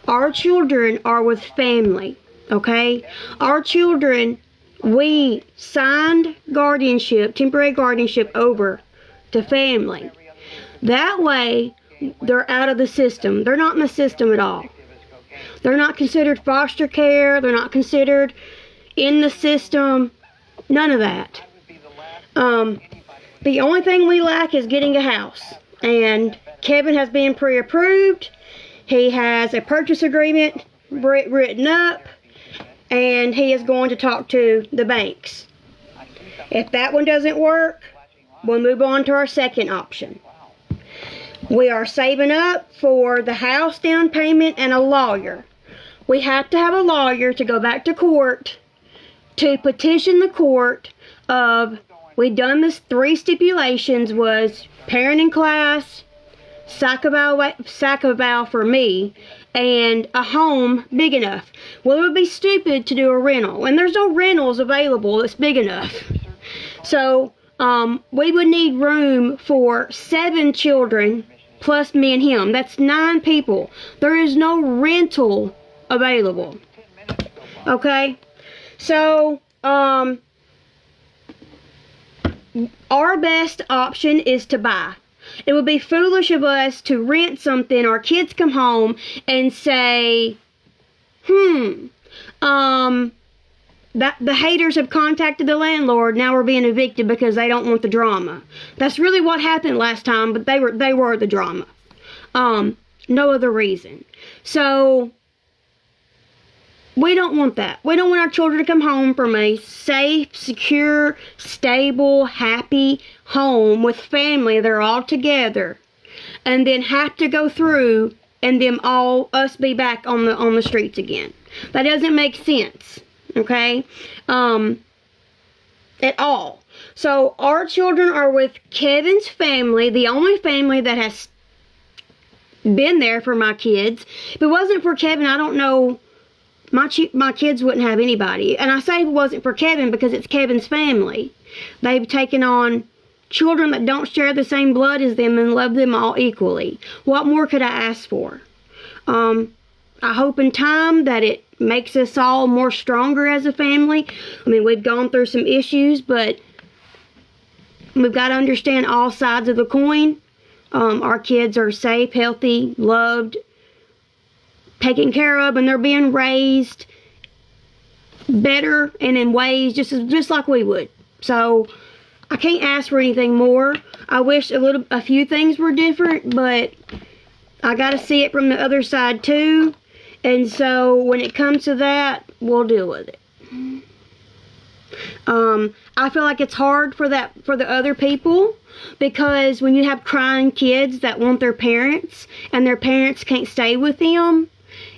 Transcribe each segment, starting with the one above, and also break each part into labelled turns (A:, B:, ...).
A: Our children are with family, okay? Our children, we signed guardianship, temporary guardianship over to family. That way, they're out of the system. They're not in the system at all. They're not considered foster care. They're not considered in the system. None of that. The only thing we lack is getting a house. And Kevin has been pre-approved. He has a purchase agreement written up. And he is going to talk to the banks. If that one doesn't work, we'll move on to our second option. We are saving up for the house down payment and a lawyer. We have to have a lawyer to go back to court to petition the court of, we done this 3 stipulations was parenting class, sack-a-bow for me, and a home big enough. Well, it would be stupid to do a rental, and there's no rentals available that's big enough. So, we would need room for 7 children plus me and him. That's 9 people. There is no rental available. Okay? So, our best option is to buy. It would be foolish of us to rent something, our kids come home and say, that the haters have contacted the landlord, now we're being evicted because they don't want the drama. That's really what happened last time, but they were the drama. No other reason. So, we don't want that. We don't want our children to come home from a safe, secure, stable, happy home with family. They're all together. And then have to go through and us be back on the streets again. That doesn't make sense. Okay? At all. So, our children are with Kevin's family, the only family that has been there for my kids. If it wasn't for Kevin, I don't know, my kids wouldn't have anybody. And I say it wasn't for Kevin because it's Kevin's family. They've taken on children that don't share the same blood as them and love them all equally. What more could I ask for? I hope in time that it makes us all more stronger as a family. I mean, we've gone through some issues, but we've got to understand all sides of the coin. Our kids are safe, healthy, loved, taken care of, and they're being raised better and in ways just like we would. So I can't ask for anything more. I wish a few things were different, but I got to see it from the other side too. And so when it comes to that, we'll deal with it. I feel like it's hard for the other people, because when you have crying kids that want their parents and their parents can't stay with them,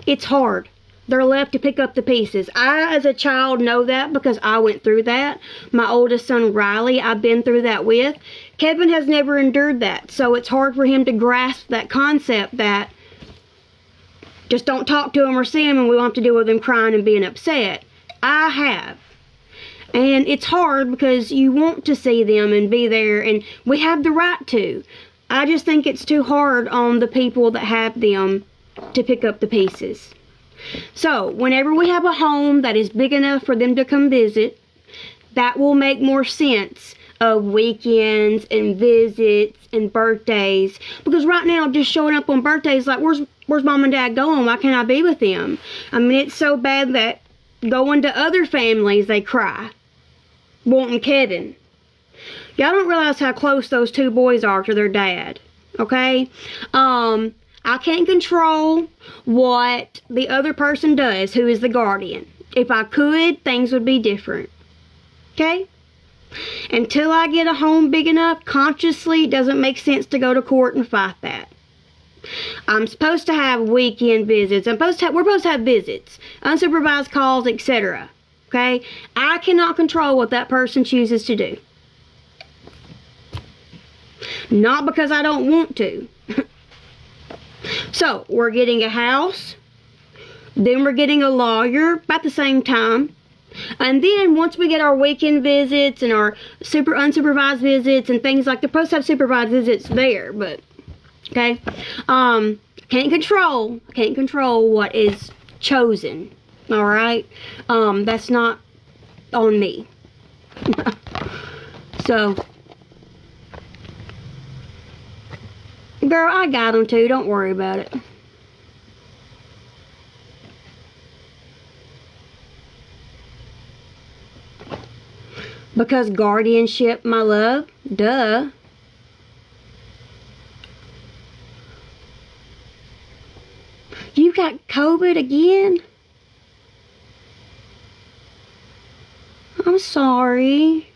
A: it's hard. They're left to pick up the pieces. I, as a child, know that because I went through that. My oldest son, Riley, I've been through that with. Kevin has never endured that, so it's hard for him to grasp that concept that just don't talk to him or see him and we won't have to deal with him crying and being upset. I have. And it's hard because you want to see them and be there, and we have the right to. I just think it's too hard on the people that have them to pick up the pieces. So, whenever we have a home that is big enough for them to come visit, that will make more sense of weekends and visits and birthdays. Because right now, just showing up on birthdays, like, where's mom and dad going? Why can't I be with them? I mean, it's so bad that going to other families, they cry, wanting Kevin. Y'all don't realize how close those 2 boys are to their dad. Okay? I can't control what the other person does, who is the guardian. If I could, things would be different. Okay? Until I get a home big enough, consciously, it doesn't make sense to go to court and fight that. I'm supposed to have weekend visits. We're supposed to have visits, unsupervised calls, etc. Okay? I cannot control what that person chooses to do. Not because I don't want to. So, we're getting a house. Then we're getting a lawyer about the same time. And then once we get our weekend visits and our unsupervised visits and things like, they're supposed to have supervised visits there, but okay. Can't control what is chosen. All right? That's not on me. So, girl, I got them too. Don't worry about it. Because guardianship, my love. Duh. You got COVID again? I'm sorry.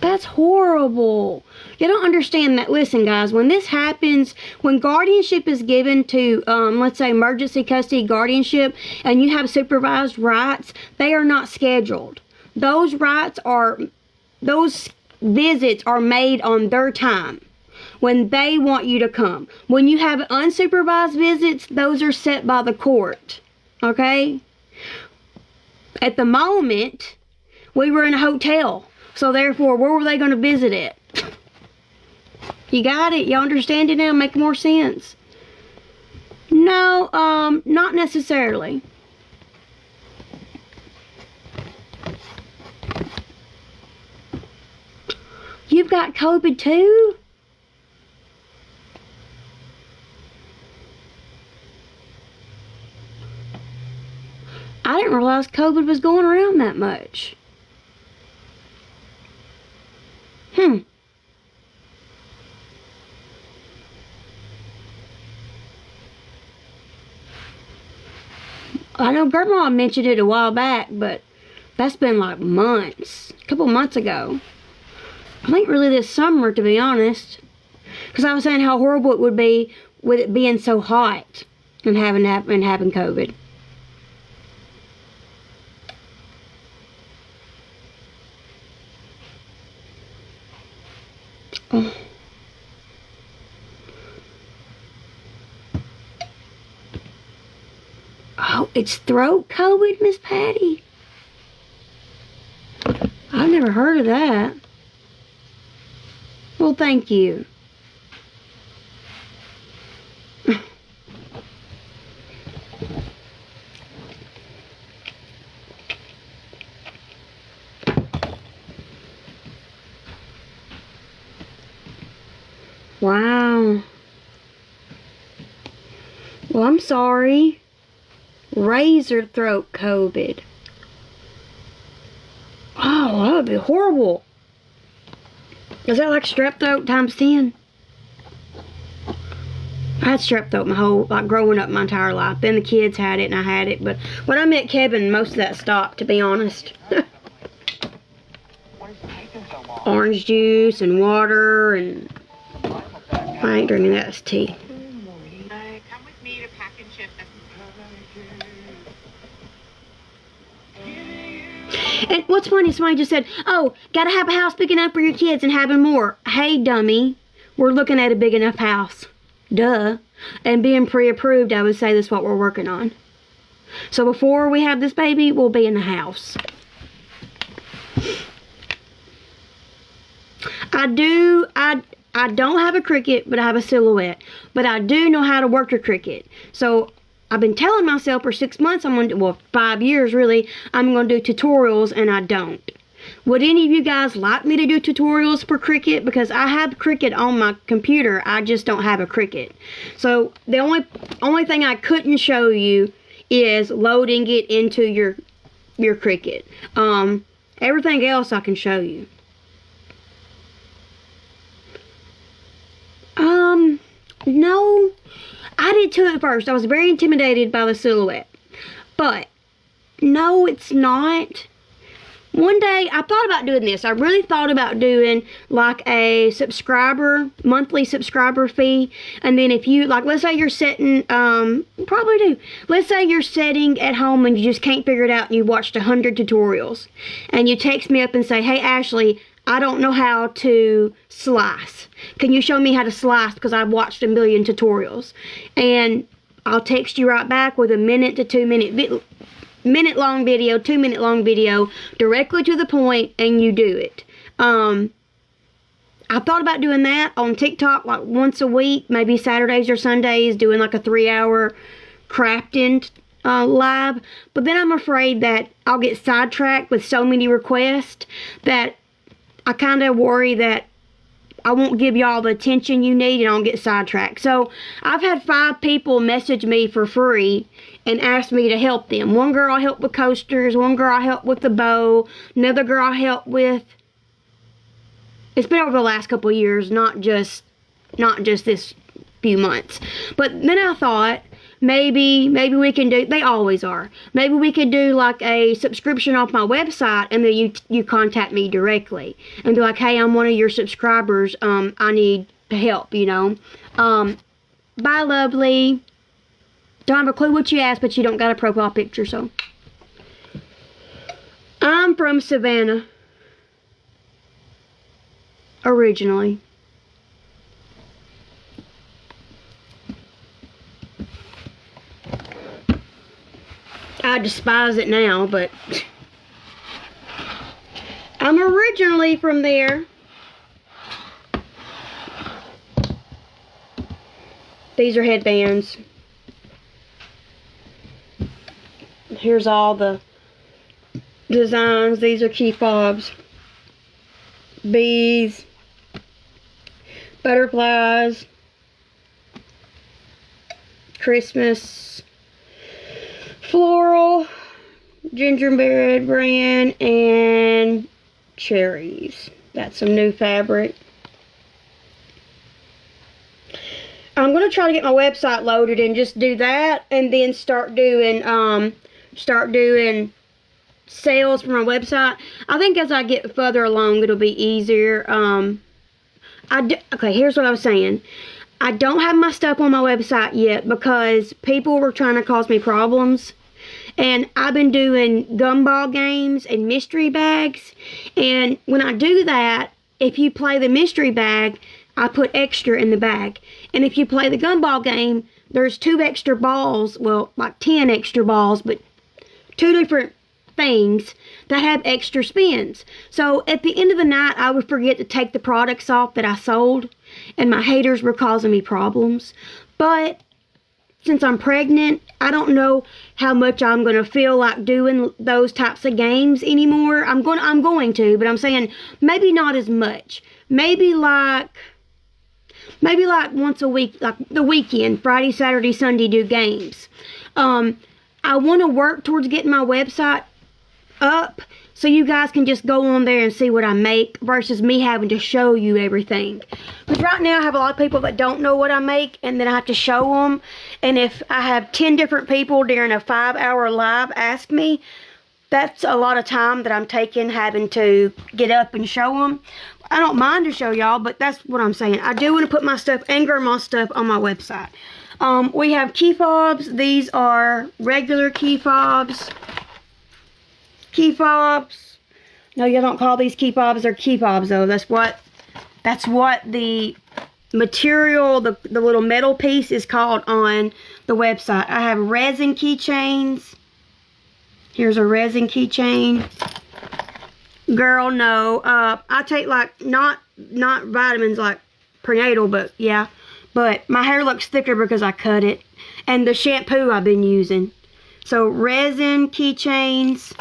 A: That's horrible. You don't understand that. Listen, guys, when this happens, when guardianship is given to, let's say, emergency custody guardianship, and you have supervised rights, they are not scheduled. Those visits are made on their time, when they want you to come. When you have unsupervised visits, those are set by the court. Okay? At the moment, we were in a hotel. So therefore, where were they going to visit at? You got it? You understand it now? Make more sense? No, not necessarily. You've got COVID too? I didn't realize COVID was going around that much. I know Grandma mentioned it a while back, but that's been like months. A couple months ago. I think really this summer, to be honest. Because I was saying how horrible it would be with it being so hot and having COVID. Oh. Oh, it's throat COVID, Miss Patty? I've never heard of that. Well, thank you. Wow. Well, I'm sorry. Razor throat COVID. Oh, that would be horrible. Is that like strep throat times 10? I had strep throat growing up my entire life. Then the kids had it and I had it. But when I met Kevin, most of that stopped, to be honest. Orange juice and water, and I ain't drinking that as tea.
B: Come with me to pack and ship.
A: And what's funny, somebody just said, oh, gotta have a house big enough for your kids and having more. Hey, dummy, we're looking at a big enough house. Duh. And being pre-approved, I would say that's what we're working on. So before we have this baby, we'll be in the house. I don't have a Cricut, but I have a Silhouette. But I do know how to work a Cricut. So I've been telling myself for 6 months, 5 years really, I'm going to do tutorials, and I don't. Would any of you guys like me to do tutorials for Cricut? Because I have Cricut on my computer, I just don't have a Cricut. So the only thing I couldn't show you is loading it into your Cricut. Everything else I can show you. No, I did too at first. I was very intimidated by the Silhouette. But, no, it's not. One day, I thought about doing this. I really thought about doing, like, a monthly subscriber fee. And then if you, like, let's say you're setting, probably do. Let's say you're setting at home and you just can't figure it out and you watched 100 tutorials. And you text me up and say, hey, Ashley, I don't know how to slice. Can you show me how to slice? Because I've watched a million tutorials. And I'll text you right back with a 1 to 2 minute minute long video, 2 minute long video, directly to the point, and you do it. I thought about doing that on TikTok like once a week, maybe Saturdays or Sundays, doing like a 3-hour crafting live. But then I'm afraid that I'll get sidetracked with so many requests that I kind of worry that I won't give y'all the attention you need and I'll get sidetracked. So I've had 5 people message me for free and ask me to help them. One girl I helped with coasters, one girl I helped with the bow, another girl I helped with. It's been over the last couple of years, not just this few months. But then I thought maybe we can do, they always are, maybe we could do like a subscription off my website, and then you contact me directly and be like, hey, I'm one of your subscribers, I need help, you know. Bye, lovely. Don't have a clue what you asked, but you don't got a profile picture, so. I'm from Savannah. Originally. I despise it now, but I'm originally from there. These are headbands. Here's all the designs. These are key fobs. Bees. Butterflies. Christmas. Floral. Gingerbread brand. And cherries. That's some new fabric. I'm going to try to get my website loaded and just do that, and then start doing sales for my website. I think as I get further along, it'll be easier. Okay, here's what I was saying. I don't have my stuff on my website yet because people were trying to cause me problems. And I've been doing gumball games and mystery bags. And when I do that, if you play the mystery bag, I put extra in the bag. And if you play the gumball game, there's 2 extra balls, well, like 10 extra balls, but 2 different things that have extra spins. So at the end of the night, I would forget to take the products off that I sold, and my haters were causing me problems. But since I'm pregnant, I don't know how much I'm going to feel like doing those types of games anymore. I'm going to, but I'm saying maybe not as much. Maybe like once a week, like the weekend, Friday, Saturday, Sunday, do games. I want to work towards getting my website up so you guys can just go on there and see what I make versus me having to show you everything. Because right now I have a lot of people that don't know what I make, and then I have to show them. And if I have 10 different people during a 5-hour live ask me, that's a lot of time that I'm taking having to get up and show them. I don't mind to show y'all, but that's what I'm saying. I do want to put my stuff and grandma's stuff on my website. We have key fobs. These are regular key fobs. Key fobs. No, you don't call these key fobs. They're key fobs, though. That's what the material, the little metal piece is called on the website. I have resin keychains. Here's a resin keychain. Girl, no. I take like not vitamins like prenatal, but yeah. But my hair looks thicker because I cut it, and the shampoo I've been using. So resin keychains.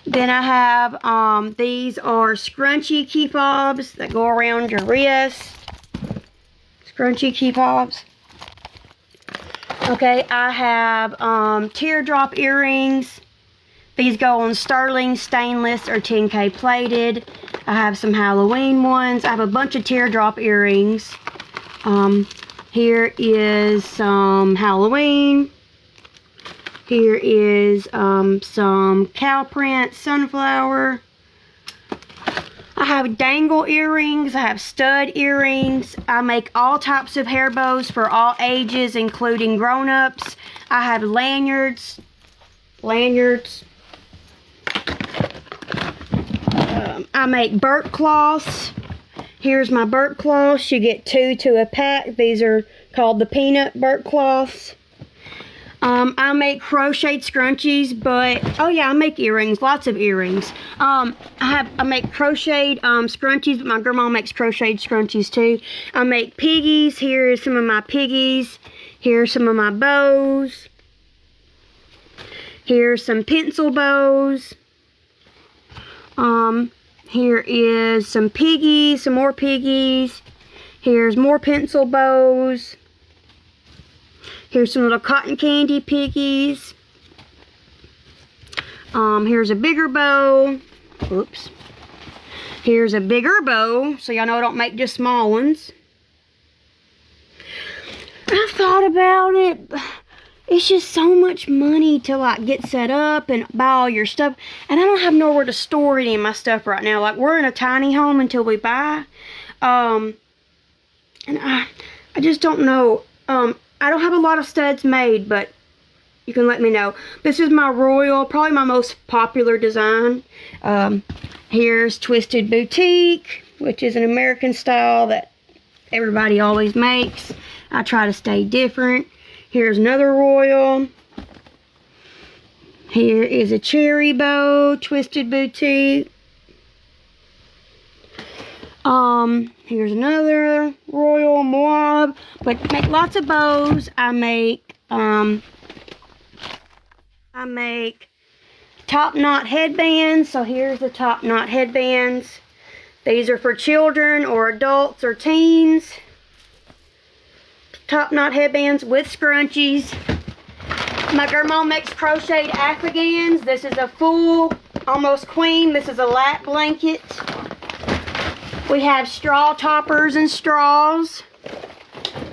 A: Then I have these are scrunchy key fobs that go around your wrist. Scrunchy key fobs. Okay, I have teardrop earrings. These go on sterling, stainless, or 10K plated. I have some Halloween ones. I have a bunch of teardrop earrings. Here is some Halloween. Here is some cow print, sunflower. I have dangle earrings. I have stud earrings. I make all types of hair bows for all ages, including grown-ups. I have lanyards. I make burp cloths. Here's my burp cloths. You get 2 to a pack. These are called the peanut burp cloths. I make crocheted scrunchies, but oh yeah, I make earrings, lots of earrings. I make crocheted scrunchies, but my grandma makes crocheted scrunchies too. I make piggies. Here is some of my piggies. Here are some of my bows. Here's some pencil bows. Here is some piggies, some more piggies. Here's more pencil bows. Here's some little cotton candy piggies. Here's a bigger bow. Oops. Here's a bigger bow, so y'all know I don't make just small ones. I thought about it. It's just so much money to like get set up and buy all your stuff, and I don't have nowhere to store any of my stuff right now. Like, we're in a tiny home until we buy, and I just don't know. I don't have a lot of studs made, but you can let me know. This is my royal, probably my most popular design. Here's Twisted Boutique, which is an American style that everybody always makes. I try to stay different. Here's another royal. Here is a cherry bow, Twisted Boutique. Here's another royal Moab. But make lots of bows. I make top knot headbands. So here's the top knot headbands. These are for children or adults or teens. Top knot headbands with scrunchies. My grandma makes crocheted afghans. This is a full, almost queen. This is a lap blanket. We have straw toppers and straws.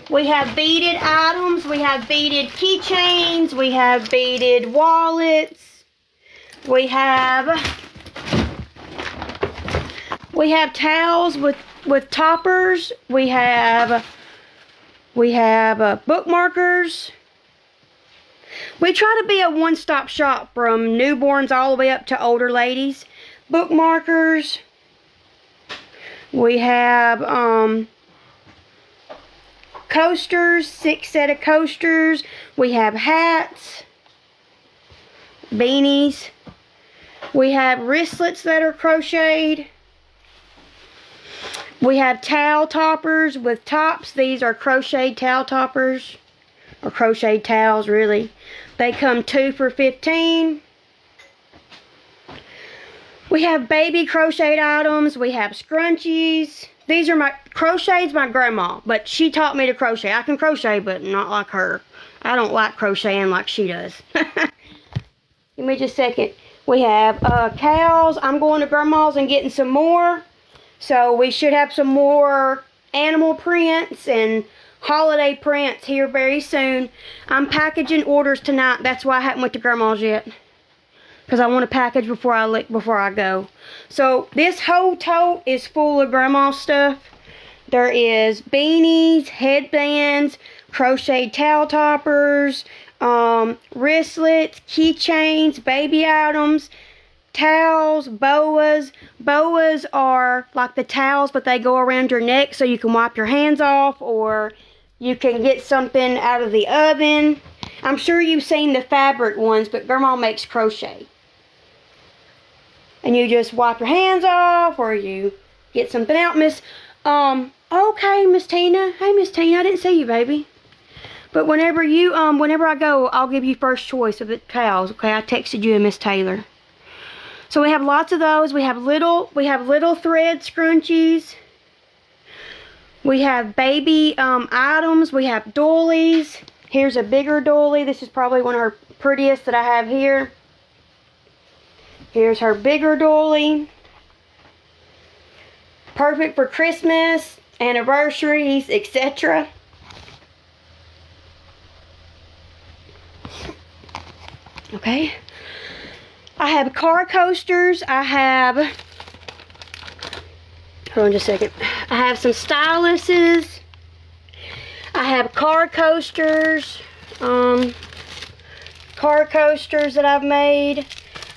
A: We have beaded items. We have beaded keychains. We have beaded wallets. We have towels with toppers. We have bookmarkers. We try to be a one-stop shop from newborns all the way up to older ladies. Bookmarkers. We have coasters, 6 set of coasters. We have hats, beanies. We have wristlets that are crocheted. We have towel toppers with tops. These are crocheted towel toppers, or crocheted towels, really. They come 2 for $15. We have baby crocheted items. We have scrunchies. These are my crochet's my grandma, but she taught me to crochet. I can crochet, but not like her. I don't like crocheting like she does. Give me just a second. We have cows. I'm going to grandma's and getting some more. So we should have some more animal prints and holiday prints here very soon. I'm packaging orders tonight. That's why I haven't went to grandma's yet, because I want to package before I go. So this whole tote is full of grandma's stuff. There is beanies, headbands, crocheted towel toppers, wristlets, keychains, baby items, towels, boas. Boas are like the towels, but they go around your neck so you can wipe your hands off, or you can get something out of the oven. I'm sure you've seen the fabric ones, but grandma makes crochet. And you just wipe your hands off, or you get something out. Okay, Miss Tina. Hey, Miss Tina, I didn't see you, baby. But whenever I go, I'll give you first choice of the towels. Okay, I texted you and Miss Taylor. So we have lots of those. We have little thread scrunchies. We have baby items. We have doilies. Here's a bigger doily. This is probably one of her prettiest that I have here. Here's her bigger doily. Perfect for Christmas, anniversaries, etc. Okay. I have car coasters. Hold on just a second. I have some styluses. I have car coasters. Car coasters that I've made.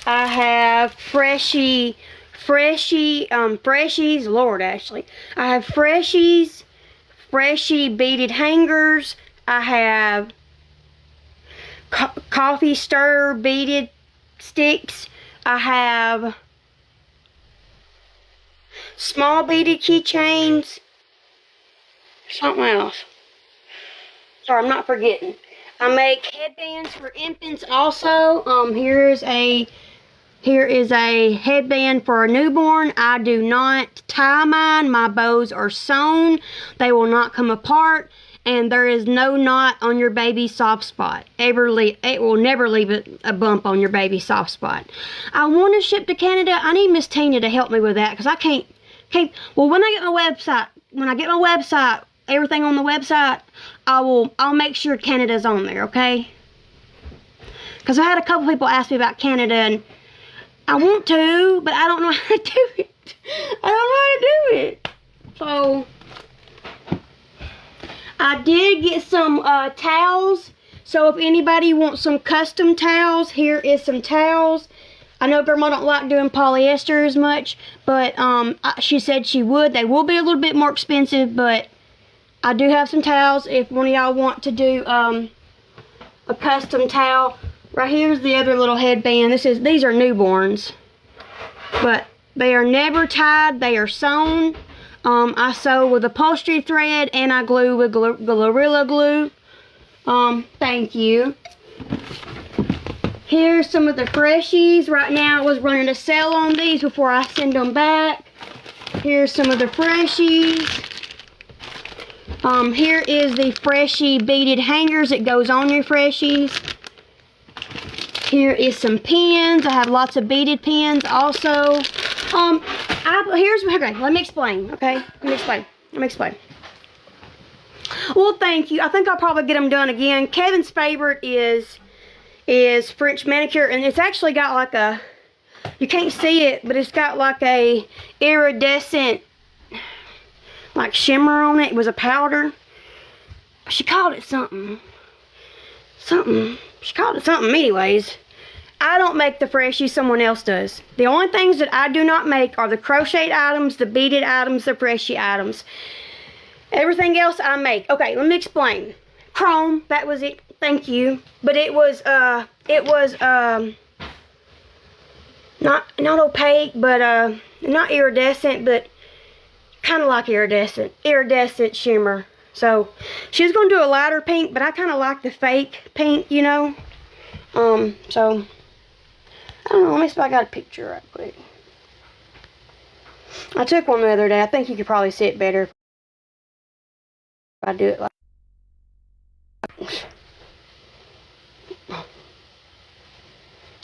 A: I have Freshies, Lord, Ashley. I have Freshie beaded hangers. I have coffee stir beaded sticks. I have small beaded keychains. Something else. Sorry, I'm not forgetting. I make headbands for infants also. Here is a headband for a newborn. I do not tie mine. My bows are sewn. They will not come apart. And there is no knot on your baby's soft spot. It will never leave a bump on your baby's soft spot. I want to ship to Canada. I need Miss Tina to help me with that because I can't. Well, when I get my website, everything on the website, I'll make sure Canada's on there, okay? Because I had a couple people ask me about Canada, and I want to, but I don't know how to do it. I don't know how to do it. So I did get some towels. So if anybody wants some custom towels, here is some towels. I know Grandma don't like doing polyester as much, but she said she would. They will be a little bit more expensive, but I do have some towels if one of y'all want to do a custom towel. Right here's the other little headband. These are newborns, but they are never tied. They are sewn. I sew with upholstery thread and I glue with Gorilla Glue. Thank you. Here's some of the freshies. Right now I was running a sale on these before I send them back. Here's some of the freshies. Here is the freshie beaded hangers. It goes on your freshies. Here is some pins. I have lots of beaded pins also. Okay, let me explain. Okay, let me explain. Well, thank you. I think I'll probably get them done again. Kevin's favorite is French manicure, and it's actually got like a, you can't see it, but it's got like a iridescent like shimmer on it. It was a powder. She called it something. She called it something anyways. I don't make the freshies, someone else does. The only things that I do not make are the crocheted items, the beaded items, the freshie items. Everything else I make. Okay, let me explain. Chrome, that was it. Thank you. But it was not opaque, but not iridescent, but kind of like iridescent shimmer. So she was gonna do a lighter pink, but I kind of like the fake pink, you know. So I don't know. Let me see if I got a picture right quick. I took one the other day. I think you could probably see it better if I do it like.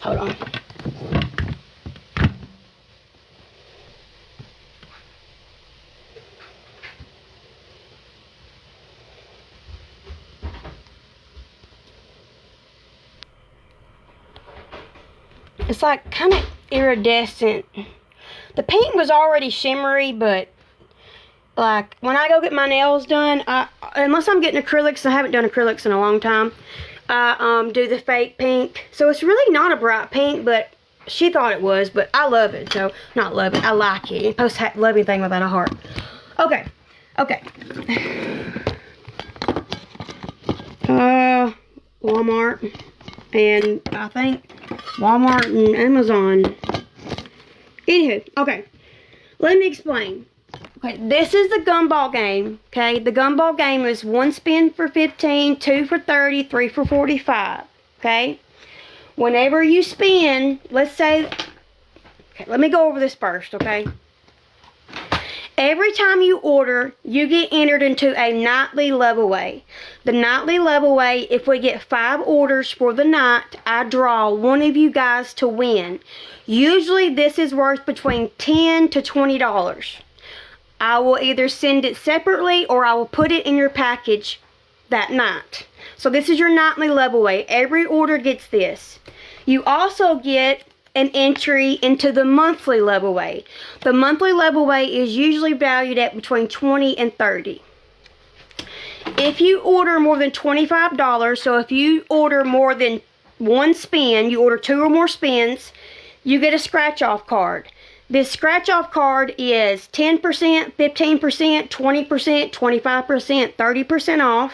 A: Hold on. It's like kind of iridescent. The pink was already shimmery, but like when I go get my nails done, unless I'm getting acrylics, I haven't done acrylics in a long time, I do the fake pink. So it's really not a bright pink, but she thought it was, but I love it. So, not love it, I like it. You're supposed to love anything without a heart. Okay. Walmart, and I think Walmart and Amazon. Anywho, okay. Let me explain. Okay, this is the gumball game. Okay, the gumball game is 1 spin for 15, 2 for 30, 3 for 45. Okay, whenever you spin, let's say, okay, let me go over this first. Okay, every time you order, you get entered into a nightly levelway. The nightly levelway, if we get 5 orders for the night, I draw one of you guys to win. Usually this is worth between $10 to $20. I will either send it separately or I will put it in your package that night. So this is your nightly levelway. Every order gets this. You also get an entry into the monthly levelway. The monthly levelway is usually valued at between $20 and $30. If you order more than $25, so if you order more than 1 spin, you order 2 or more spins, you get a scratch-off card. This scratch-off card is 10%, 15%, 20%, 25%, 30% off,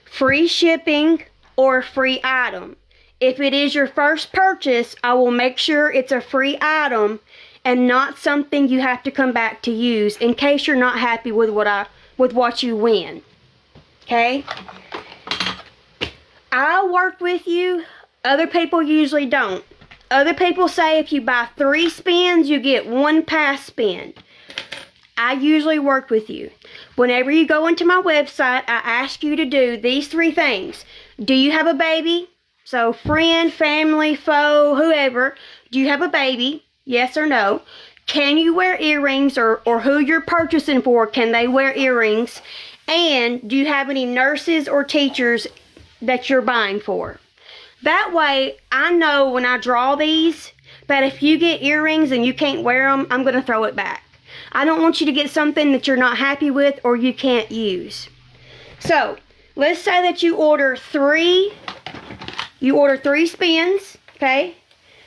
A: free shipping, or free item. If it is your first purchase, I will make sure it's a free item and not something you have to come back to use in case you're not happy with what you win. Okay? I'll work with you. Other people usually don't. Other people say if you buy 3 spins, you get 1 pass spin. I usually work with you. Whenever you go into my website, I ask you to do these 3 things. Do you have a baby? So friend, family, foe, whoever. Do you have a baby? Yes or no? Can you wear earrings, or who you're purchasing for, can they wear earrings? And do you have any nurses or teachers that you're buying for? That way, I know when I draw these that if you get earrings and you can't wear them, I'm going to throw it back. I don't want you to get something that you're not happy with or you can't use. So, let's say that you order 3 spins, okay?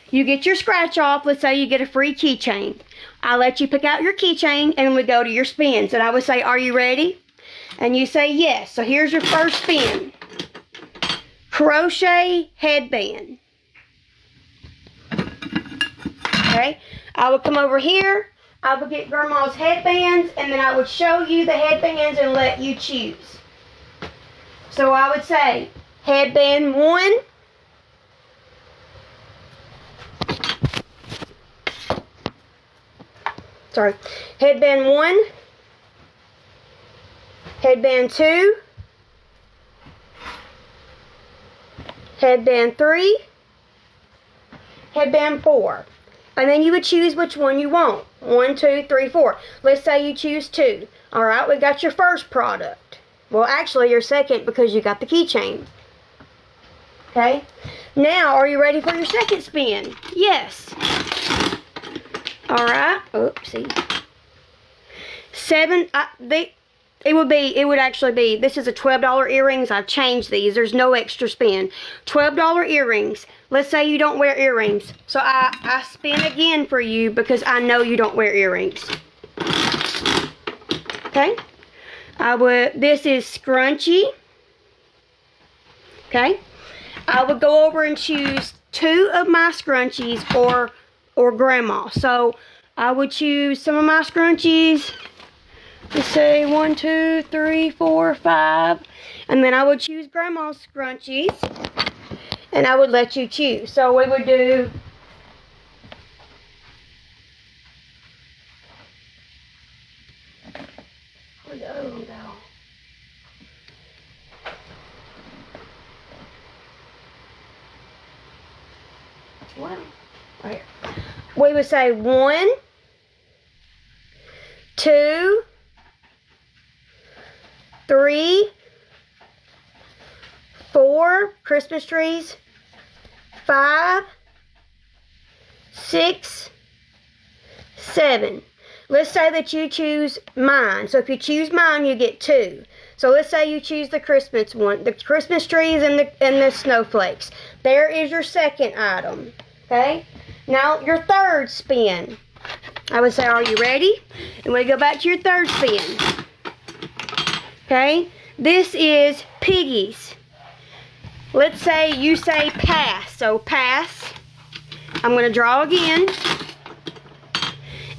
A: You get your scratch off. Let's say you get a free keychain. I'll let you pick out your keychain and we go to your spins. And I would say, are you ready? And you say yes. So here's your first spin. Crochet headband. Okay? I would come over here. I would get Grandma's headbands, and then I would show you the headbands and let you choose. So I would say, headband 1. Sorry. Headband 1. Headband 2. Headband 3. Headband 4. And then you would choose which one you want. 1, 2, 3, 4. Let's say you choose 2. Alright, we got your first product. Well, actually your second because you got the keychain. Okay? Now, are you ready for your second spin? Yes. Alright. Oopsie. 7. It would actually be, this is a $12 earrings. I've changed these. There's no extra spin. $12 earrings. Let's say you don't wear earrings. So I spin again for you because I know you don't wear earrings. Okay? This is scrunchy. Okay? I would go over and choose 2 of my scrunchies or Grandma. So I would choose some of my scrunchies. Let's say 1, 2, 3, 4, 5. And then I would choose Grandma's scrunchies. And I would let you choose. So we would do wow. Right. We would say 1, 2, 3, 4 Christmas trees, 5, 6, 7. Let's say that you choose mine. So if you choose mine, you get 2. So let's say you choose the Christmas one, the Christmas trees and the snowflakes. There is your second item. Okay? Now your third spin. I would say, are you ready? And we go back to your third spin. Okay? This is piggies. Let's say you say pass. So pass. I'm going to draw again.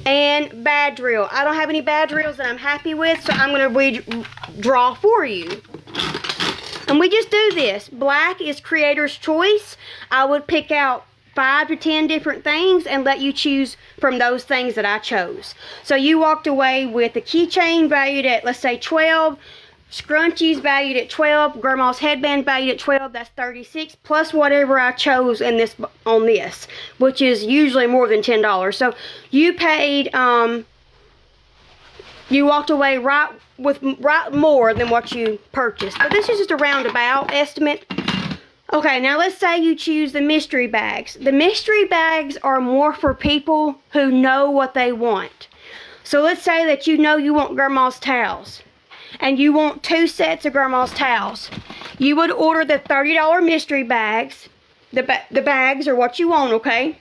A: And bad drill. I don't have any bad drills that I'm happy with, so I'm going to draw for you. And we just do this. Black is creator's choice. I would pick out 5 to 10 different things and let you choose from those things that I chose. So you walked away with a keychain valued at, let's say, 12. Scrunchies valued at 12. Grandma's headband valued at 12. That's 36 plus whatever I chose in this on this, which is usually more than $10. So you paid you walked away right more than what you purchased. But this is just a roundabout estimate. Okay, now let's say you choose the mystery bags. The mystery bags are more for people who know what they want. So let's say that you know you want Grandma's towels. And you want 2 sets of Grandma's towels. You would order the $30 mystery bags. The bags are what you want, okay?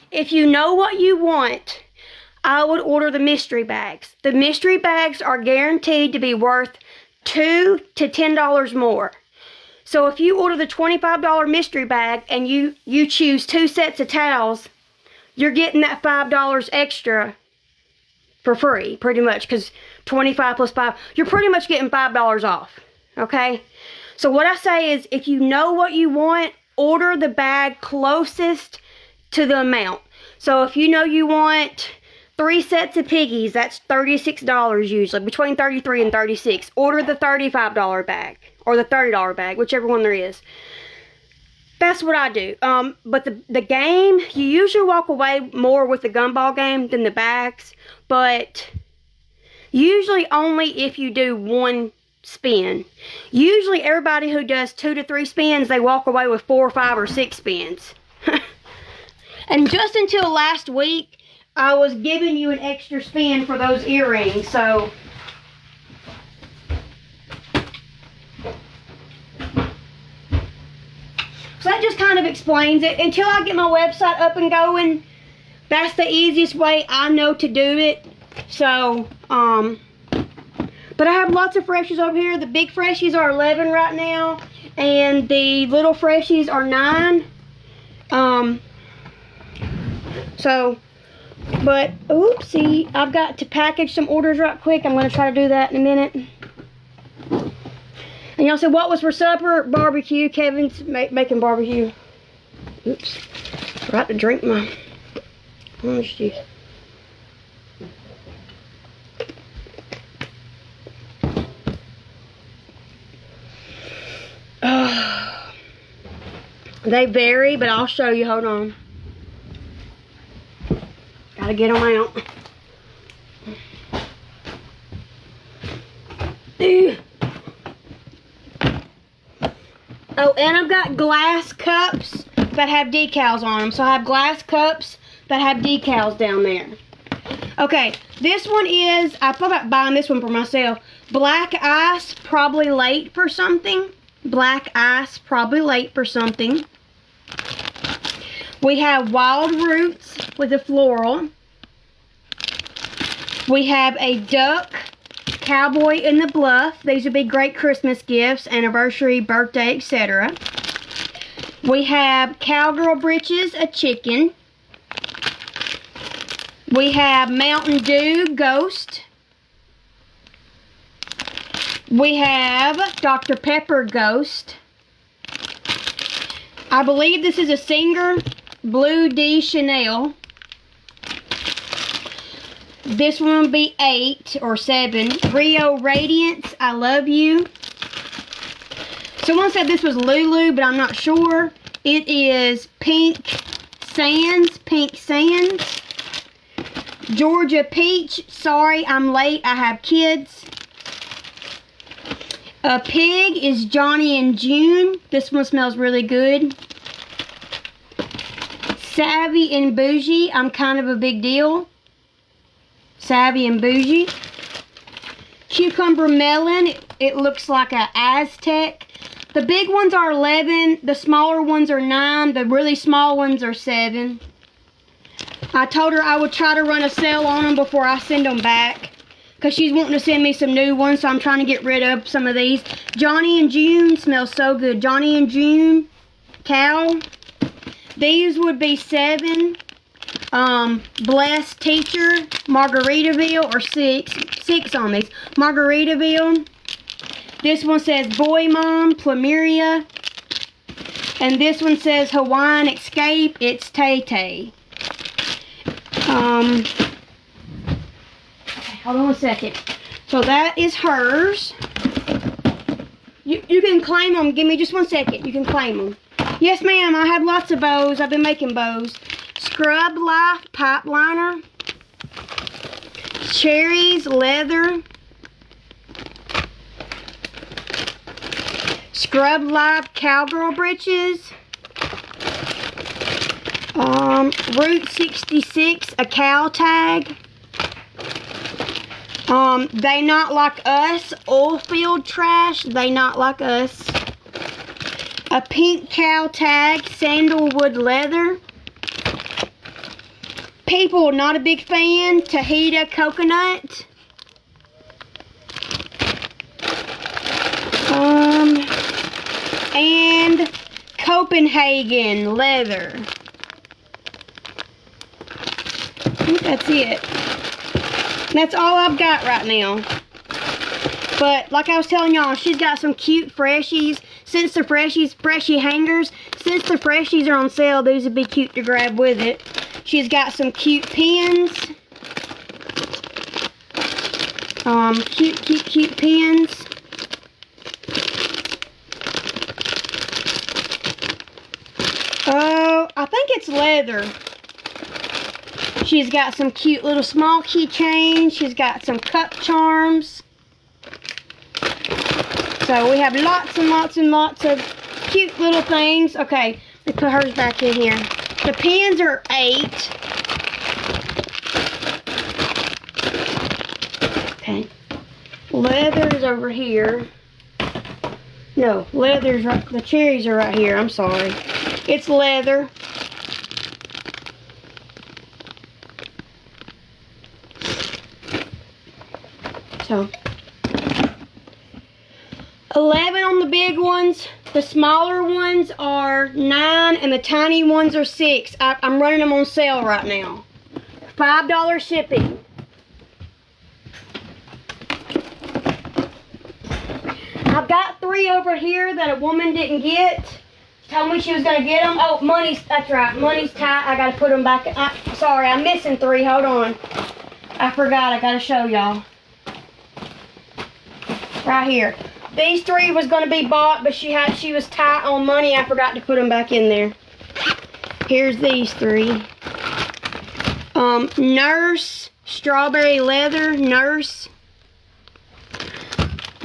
A: If you know what you want, I would order the mystery bags. The mystery bags are guaranteed to be worth $2 to $10 more. So if you order the $25 mystery bag and you choose 2 sets of towels, you're getting that $5 extra for free, pretty much, because 25 plus 5, you're pretty much getting $5 off, okay? So what I say is, if you know what you want, order the bag closest to the amount. So if you know you want 3 sets of piggies, that's $36 usually, between $33 and $36. Order the $35 bag, or the $30 bag, whichever one there is. That's what I do. But the game, you usually walk away more with the gumball game than the bags, but usually only if you do 1 spin. Usually everybody who does 2 to 3 spins, they walk away with 4, 5, or 6 spins. And just until last week, I was giving you an extra spin for those earrings, so that just kind of explains it. Until I get my website up and going, that's the easiest way I know to do it. So, but I have lots of freshies over here. The big freshies are 11 right now, and the little freshies are 9. But, oopsie, I've got to package some orders right quick. I'm going to try to do that in a minute. And y'all said, what was for supper? Barbecue. Kevin's making barbecue. Oops. Forgot to drink my orange juice. They vary, but I'll show you. Hold on. Gotta get them out. Oh, and I've got glass cups that have decals on them. So I have glass cups that have decals down there. Okay, this one is, I thought about buying this one for myself. Black ice, probably late for something. Black ice, probably late for something. We have wild roots with a floral. We have a duck, cowboy in the bluff. These would be great Christmas gifts, anniversary, birthday, etc. We have cowgirl britches, a chicken. We have Mountain Dew Ghost. We have Dr. Pepper Ghost. I believe this is a Singer Blue D Chanel. This one would be 8 or 7. Rio Radiance, I Love You. Someone said this was Lulu, but I'm not sure. It is Pink Sands. Georgia Peach, Sorry I'm Late, I Have Kids. A Pig is Johnny and June. This one smells really good. Savvy and Bougie, I'm Kind of a Big Deal. Savvy and Bougie. Cucumber Melon, it looks like a Aztec. The big ones are 11, the smaller ones are 9, the really small ones are 7. I told her I would try to run a sale on them before I send them back, because she's wanting to send me some new ones, so I'm trying to get rid of some of these. Johnny and June smells so good. Johnny and June, cow. These would be 7. Blessed Teacher, Margaritaville, or 6 on these. Margaritaville. This one says Boy Mom, Plumeria. And this one says Hawaiian Escape, it's Tay Tay. Okay, hold on a second. So that is hers. You can claim them. Give me just 1 second. You can claim them. Yes, ma'am. I have lots of bows. I've been making bows. Scrub Life Pipe Liner. Cherries Leather. Scrub Life Cowgirl Britches. Route 66, a cow tag. They Not Like Us, oil field trash, They Not Like Us. A pink cow tag, sandalwood leather. People, not a big fan, Tahita coconut. Copenhagen leather. I think that's it. That's all I've got right now. But like I was telling y'all, she's got some cute freshies. Since the freshie hangers, since the freshies are on sale, these would be cute to grab with it. She's got some cute pins. Cute pins. Oh, I think it's leather. She's got some cute little small keychains. She's got some cup charms. So we have lots and lots and lots of cute little things. Okay, let me put hers back in here. The pins are $8. Okay. Leather's over here. No, leather's right, the cherries are right here. I'm sorry. It's leather. So 11 on the big ones. The smaller ones are 9 and the tiny ones are 6. I'm running them on sale right now. $5 shipping. I've got 3 over here that a woman didn't get. She told me she was going to get them. Oh, money's, that's right. Money's tight. I got to put them back. Sorry, I'm missing 3. Hold on. I forgot. I got to show y'all. Right here. These 3 was going to be bought, but she was tight on money. I forgot to put them back in there. Here's these 3. Nurse, strawberry leather, Nurse.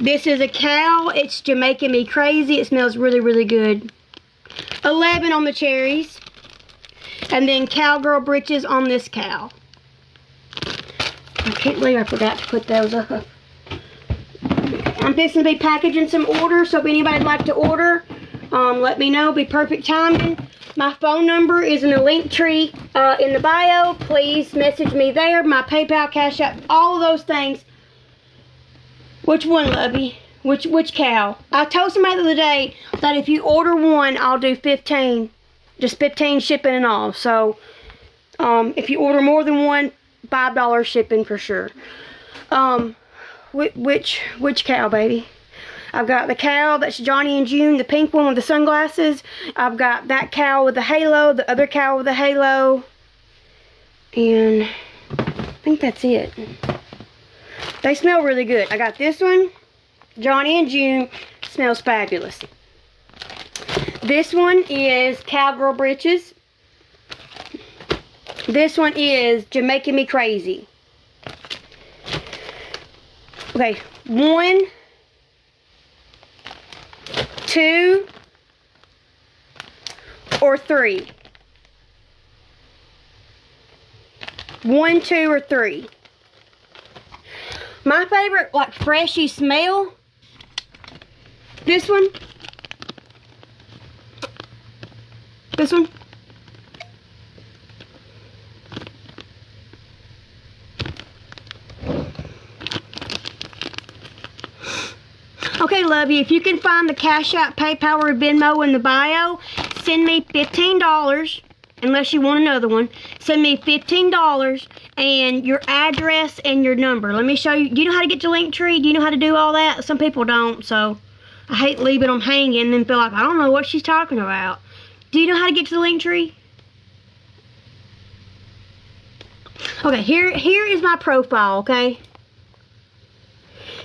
A: This is a cow. It's Jamaican Me Crazy. It smells really, really good. 11 on the cherries. And then cowgirl britches on this cow. I can't believe I forgot to put those up. I'm fixing to be packaging some orders, so if anybody'd like to order, let me know. Be perfect timing. My phone number is in the link tree in the bio. Please message me there. My PayPal, Cash App, all of those things. Which one, lovey? Which cow? I told somebody the other day that if you order 1, I'll do 15. Just 15 shipping and all. So, if you order more than 1, $5 shipping for sure. Which cow, baby? I've got the cow that's Johnny and June, the pink one with the sunglasses. I've got that cow with the halo, the other cow with the halo. And I think that's it. They smell really good. I got this one, Johnny and June, smells fabulous. This one is Cowgirl Britches. This one is Jamaican Me Crazy. Okay, 1, 2, or 3. 1, 2, or 3. My favorite, like, freshy smell, this one, this one. Okay, love you. If you can find the Cash App, PayPal, or Venmo in the bio, send me $15. Unless you want another one, send me $15 and your address and your number. Let me show you. Do you know how to get your link tree? Do you know how to do all that? Some people don't, so I hate leaving them hanging and then feel like I don't know what she's talking about. Do you know how to get to the link tree? Okay, here is my profile, okay?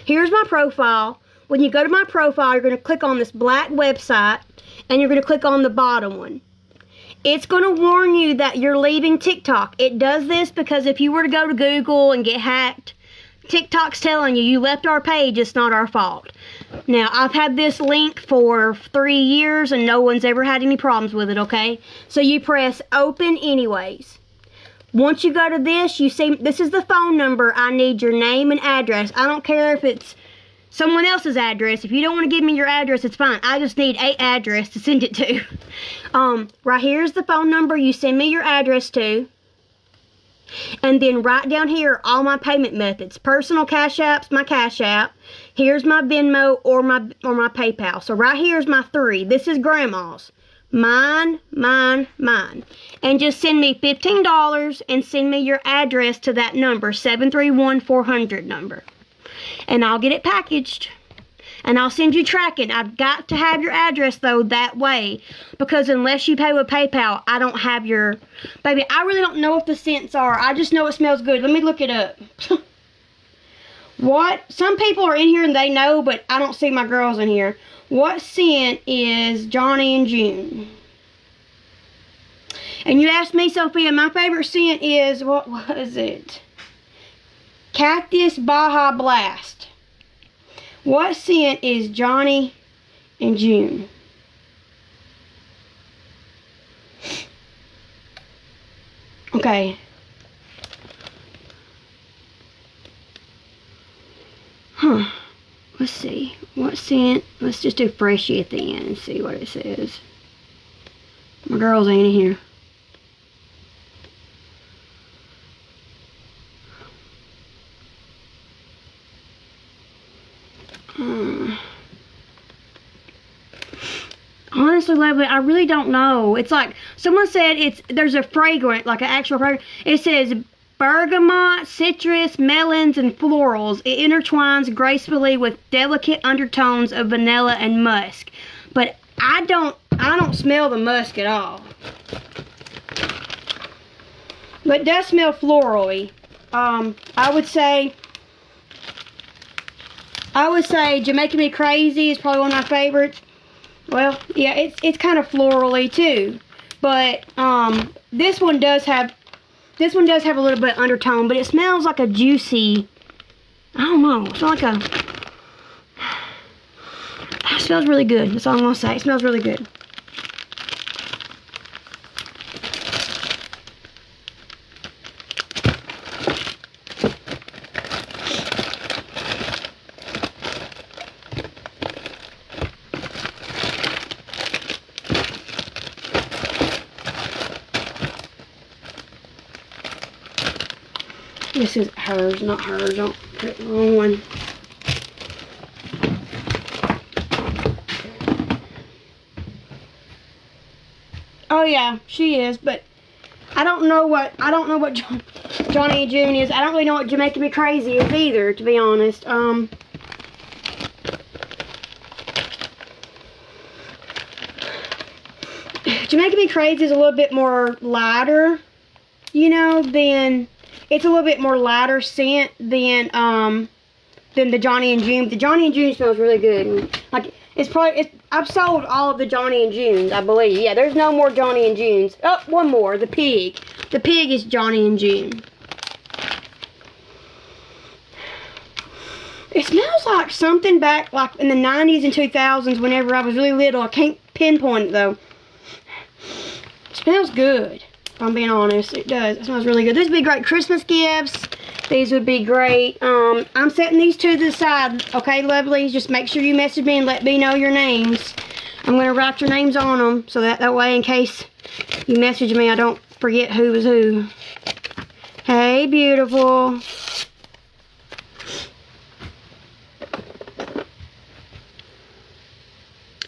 A: Here's my profile. When you go to my profile, you're going to click on this black website and you're going to click on the bottom one. It's going to warn you that you're leaving TikTok. It does this because if you were to go to Google and get hacked, TikTok's telling you left our page, it's not our fault. Now, I've had this link for 3 years and no one's ever had any problems with it, okay? So you press open anyways. Once you go to this, you see, this is the phone number. I need your name and address. I don't care if it's someone else's address. If you don't want to give me your address, it's fine. I just need an address to send it to. Right here's the phone number you send me your address to. And then right down here, all my payment methods. Personal Cash Apps, my Cash App. Here's my Venmo or my PayPal. So right here's my 3. This is Grandma's. mine, and just send me $15 and send me your address to that number, 731-400 number, and I'll get it packaged. And I'll send you tracking. I've got to have your address, though, that way. Because unless you pay with PayPal, I don't have your... Baby, I really don't know what the scents are. I just know it smells good. Let me look it up. What? Some people are in here and they know, but I don't see my girls in here. What scent is Johnny and June? And you asked me, Sophia, my favorite scent is... What was it? Cactus Baja Blast. What scent is Johnny and June? Okay. Let's see. What scent? Let's just do Freshy at the end and see what it says. My girls ain't in here. Honestly, Lovely, I really don't know. It's like, someone said there's a fragrance, like an actual fragrance. It says bergamot, citrus, melons, and florals. It intertwines gracefully with delicate undertones of vanilla and musk. But I don't smell the musk at all. But it does smell florally. I would say Jamaica Me Crazy is probably one of my favorites. Well, yeah, it's kind of florally too, but this one does have a little bit of undertone, but it smells like a juicy. I don't know. It's like it smells really good. That's all I'm gonna say. It smells really good. This is hers, not hers. Don't put the wrong one. Oh yeah, she is, but I don't know what Johnny and June is. I don't really know what Jamaica Me Crazy is either, to be honest. Jamaica Me Crazy is a little bit more lighter, you know, than... It's a little bit more lighter scent than the Johnny and June. The Johnny and June smells really good. Like I've sold all of the Johnny and Junes, I believe. Yeah, there's no more Johnny and Junes. Oh, one more. The pig. The pig is Johnny and June. It smells like something back like in the 90s and 2000s whenever I was really little. I can't pinpoint it though. It smells good. If I'm being honest, it does. It smells really good. These would be great Christmas gifts. These would be great. I'm setting these two to the side. Okay, lovelies? Just make sure you message me and let me know your names. I'm going to write your names on them so that way in case you message me, I don't forget who was who. Hey, beautiful.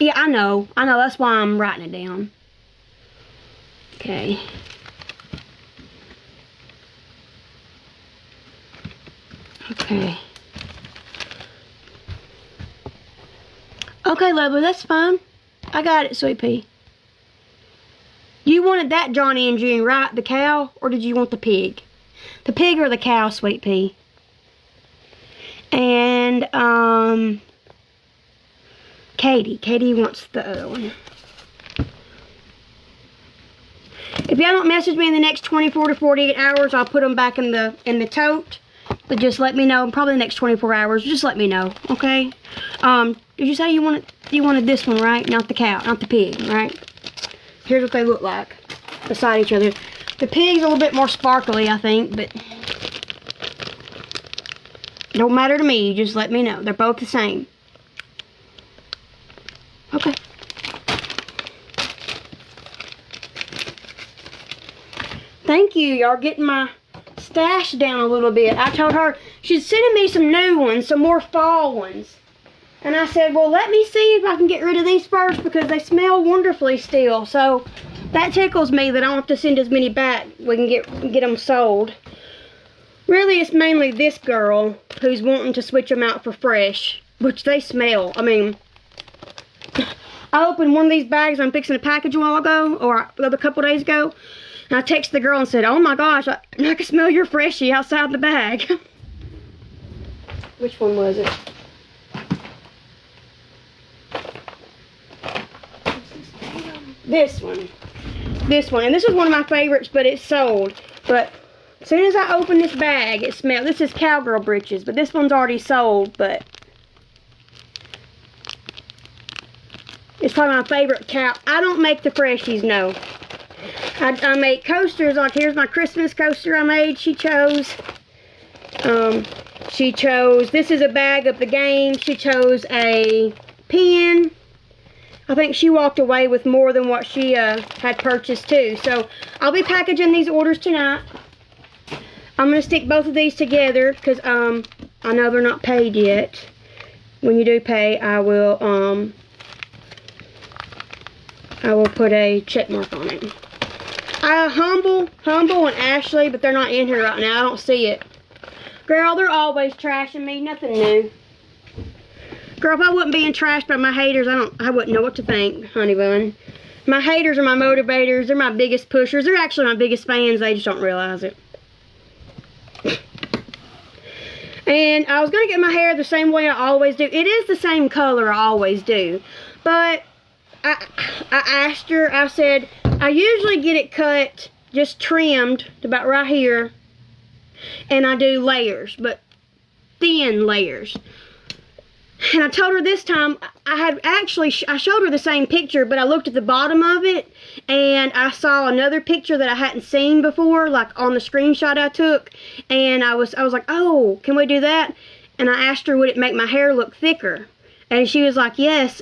A: Yeah, I know. That's why I'm writing it down. Okay. Okay. Okay, lovely, that's fine. I got it, sweet pea. You wanted that Johnny and June, right? The cow? Or did you want the pig? The pig or the cow, sweet pea? And, Katie wants the other one. If y'all don't message me in the next 24 to 48 hours, I'll put them back in the tote. But just let me know. Probably the next 24 hours. Just let me know, okay? Did you say you wanted this one, right? Not the cow, not the pig, right? Here's what they look like beside each other. The pig's a little bit more sparkly, I think, but it don't matter to me. Just let me know. They're both the same. Okay. Thank you. Y'all getting my stash down a little bit. I told her she's sending me some new ones, some more fall ones. And I said, well, let me see if I can get rid of these first because they smell wonderfully still. So that tickles me that I don't have to send as many back. We can get them sold. Really, it's mainly this girl who's wanting to switch them out for fresh, which they smell. I mean, I opened one of these bags I'm fixing to package a while ago, or a couple days ago, and I texted the girl and said, oh my gosh, I can smell your freshie outside the bag. Which one was it? This one. This one. And this is one of my favorites, but it's sold. But as soon as I open this bag, it smells. This is Cowgirl Britches, but this one's already sold, but it's probably my favorite cow. I don't make the freshies, no. I make coasters. Like, here's my Christmas coaster I made. She chose, this is a bag of the game. She chose a pen. I think she walked away with more than what she had purchased too. So I'll be packaging these orders tonight. I'm going to stick both of these together because I know they're not paid yet. When you do pay, I will put a check mark on it. Humble and Ashley, but they're not in here right now. I don't see it. Girl, they're always trashing me. Nothing new. Girl, if I wasn't being trashed by my haters, I wouldn't know what to think, honey bun. My haters are my motivators. They're my biggest pushers. They're actually my biggest fans. They just don't realize it. And I was going to get my hair the same way I always do. It is the same color I always do. But I asked her, I said, I usually get it cut, just trimmed to about right here. And I do layers, but thin layers. And I told her this time, I showed her the same picture, but I looked at the bottom of it, and I saw another picture that I hadn't seen before, like on the screenshot I took, and I was like, oh, can we do that? And I asked her, would it make my hair look thicker? And she was like, yes,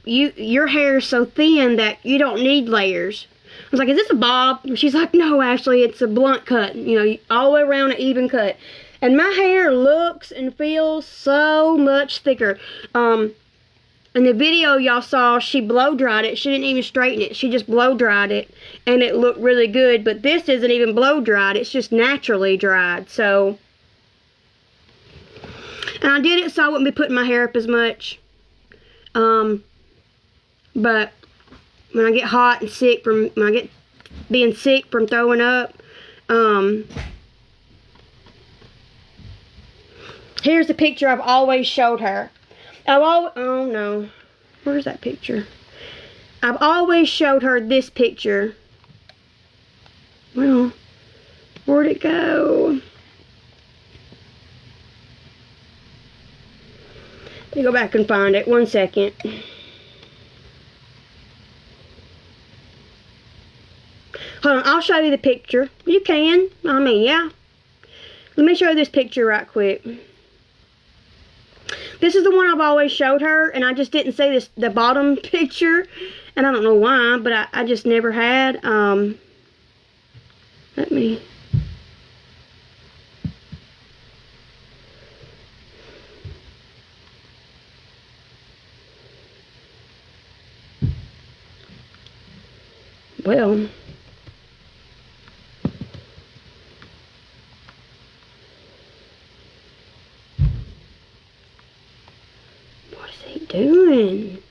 A: your hair is so thin that you don't need layers. I was like, is this a bob? And she's like, no, Ashley, it's a blunt cut, you know, all the way around an even cut. And my hair looks and feels so much thicker. In the video y'all saw, she blow dried it. She didn't even straighten it. She just blow dried it. And it looked really good. But this isn't even blow dried. It's just naturally dried. So. And I did it so I wouldn't be putting my hair up as much. But when I get hot and sick when I get being sick from throwing up, here's the picture I've always showed her. Oh no, where's that picture? I've always showed her this picture. Well, where'd it go? Let me go back and find it. 1 second. Hold on, I'll show you the picture. You can. I mean, yeah. Let me show you this picture right quick. This is the one I've always showed her, and I just didn't say the bottom picture, and I don't know why, but I just never had. Let me. Well. Doing?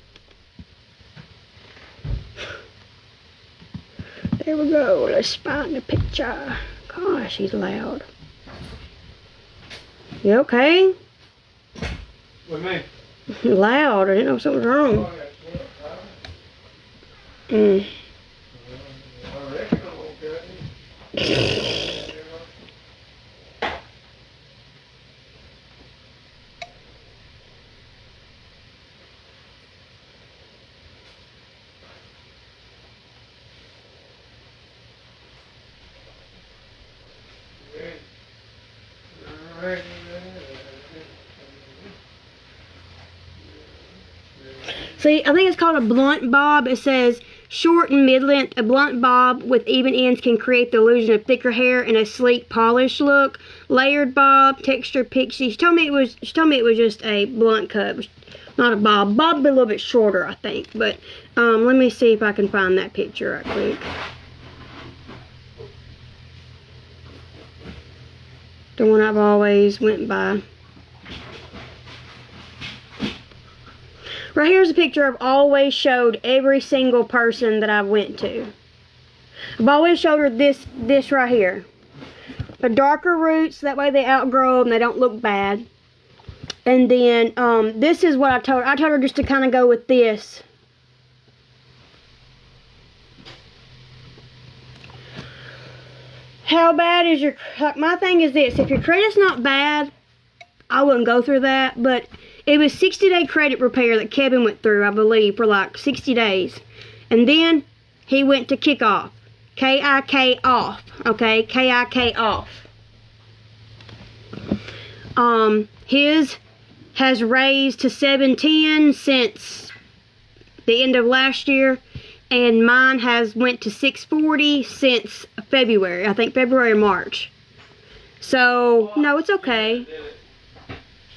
A: There we go. Let's find the picture. Gosh, he's loud. You okay?
C: With me?
A: Loud. I didn't know something was wrong. Mm.
C: I reckon I'm okay.
A: See, I think it's called a blunt bob. It says, short and mid-length, a blunt bob with even ends can create the illusion of thicker hair and a sleek, polished look. Layered bob, textured pixie. She told me it was just a blunt cut. Not a bob. Bob would be a little bit shorter, I think. But let me see if I can find that picture right quick. The one I've always went by. Right here's a picture I've always showed every single person that I've went to. I've always showed her this right here. The darker roots, that way they outgrow them, they don't look bad. And then this is what I told her. I told her just to kind of go with this. How bad is your, like, my thing is this, if your credit's not bad, I wouldn't go through that, but it was 60-day credit repair that Kevin went through, I believe, for like 60 days. And then he went to Kickoff. K-I-K off, okay? K-I-K off. His has raised to 710 since the end of last year, and mine has went to 640 since February. I think February or March. So, no, it's okay.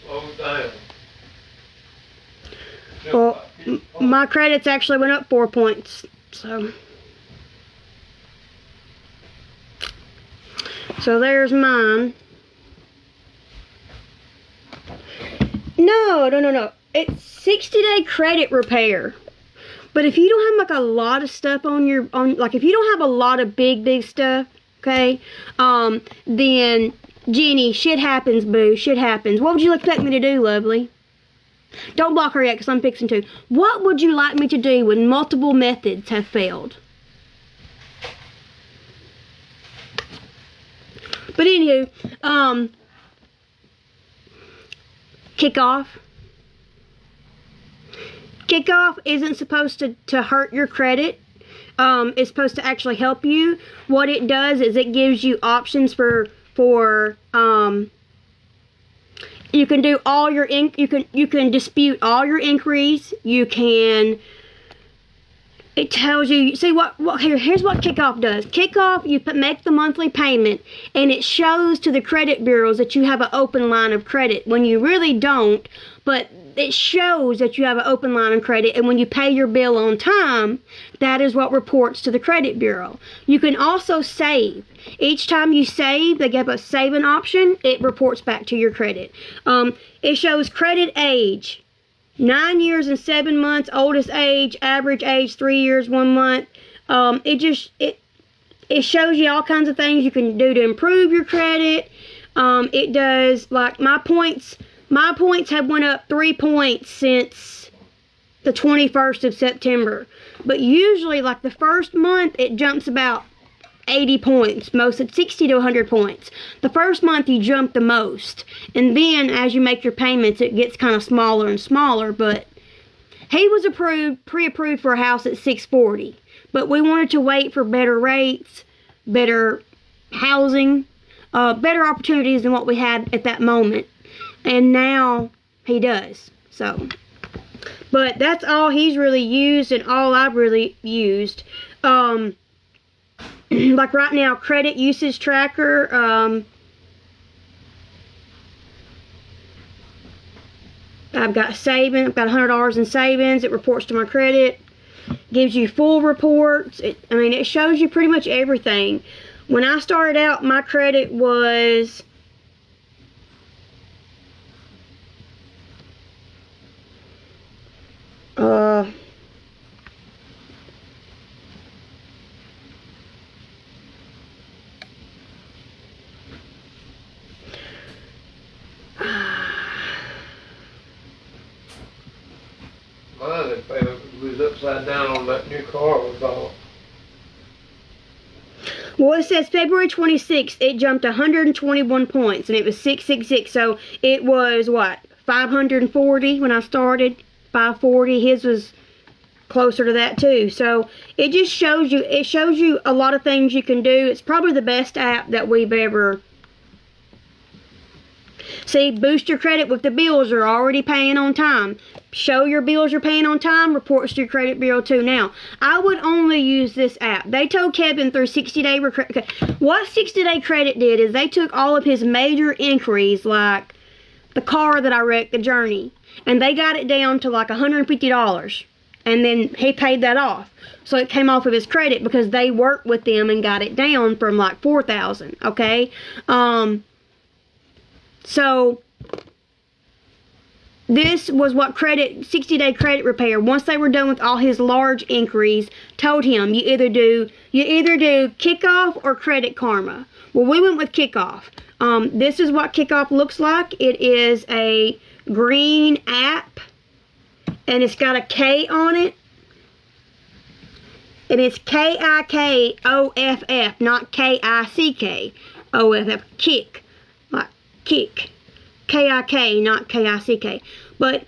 C: Slow down.
A: Well, my credits actually went up 4 points, so there's mine. No. It's 60-day credit repair. But if you don't have like a lot of stuff like if you don't have a lot of big stuff, okay, then Jenny, shit happens, boo, shit happens. What would you expect me to do, lovely? Don't block her yet, because I'm fixing to. What would you like me to do when multiple methods have failed? But anywho, Kickoff. Kickoff isn't supposed to hurt your credit. It's supposed to actually help you. What it does is it gives you options for you can do all your you can dispute all your inquiries. You can. It tells you. See here's what Kickoff does. Kickoff, you make the monthly payment, and it shows to the credit bureaus that you have an open line of credit when you really don't. But it shows that you have an open line of credit, and when you pay your bill on time, that is what reports to the credit bureau. You can also save. Each time you save, they give a saving option, it reports back to your credit. It shows credit age, 9 years and 7 months, oldest age, average age 3 years 1 month. It shows you all kinds of things you can do to improve your credit. It does, like, my points have went up 3 points since the 21st of September. But usually, like, the first month, it jumps about 80 points. Most at 60 to 100 points. The first month, you jump the most. And then, as you make your payments, it gets kind of smaller and smaller. But he was pre-approved for a house at 640. But we wanted to wait for better rates, better housing, better opportunities than what we had at that moment. And now he does. So, but that's all he's really used and all I've really used. Like right now, credit usage tracker. I've got savings. I've got $100 in savings. It reports to my credit. Gives you full reports. It shows you pretty much everything. When I started out, my credit was
C: we was upside down on that new car we bought.
A: Well, it says February 26th, it jumped 121 points, and it was 666. So it was what, 540 when I started, 540. His was closer to that too. So it just shows you. It shows you a lot of things you can do. It's probably the best app that we've ever. See, boost your credit with the bills you're already paying on time. Show your bills you're paying on time, reports to your credit bureau too. Now, I would only use this app. They told Kevin through 60-day what 60-day credit did is they took all of his major inquiries, like the car that I wrecked, the Journey, and they got it down to like $150, and then he paid that off. So it came off of his credit because they worked with them and got it down from like $4,000. Okay, so this was what 60-day credit repair, once they were done with all his large inquiries, told him you either do kickoff or Credit Karma. Well, we went with kickoff. This is what kickoff looks like. It is a green app, and it's got a K on it. And it's KIKOFF, not KICKOFF. Kick. Like kick. KIK, not KICK. But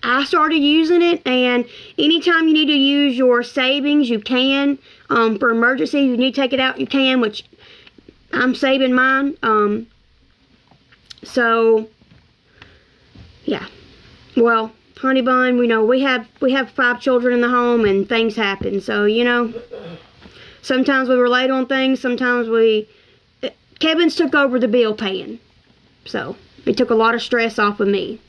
A: I started using it, and anytime you need to use your savings, you can. For emergencies, you need to take it out, you can, which I'm saving mine. So, yeah. Well, Honey Bun, we know we have 5 children in the home, and things happen. So, you know, sometimes we were late on things. Sometimes Kevin's took over the bill paying. So, it took a lot of stress off of me.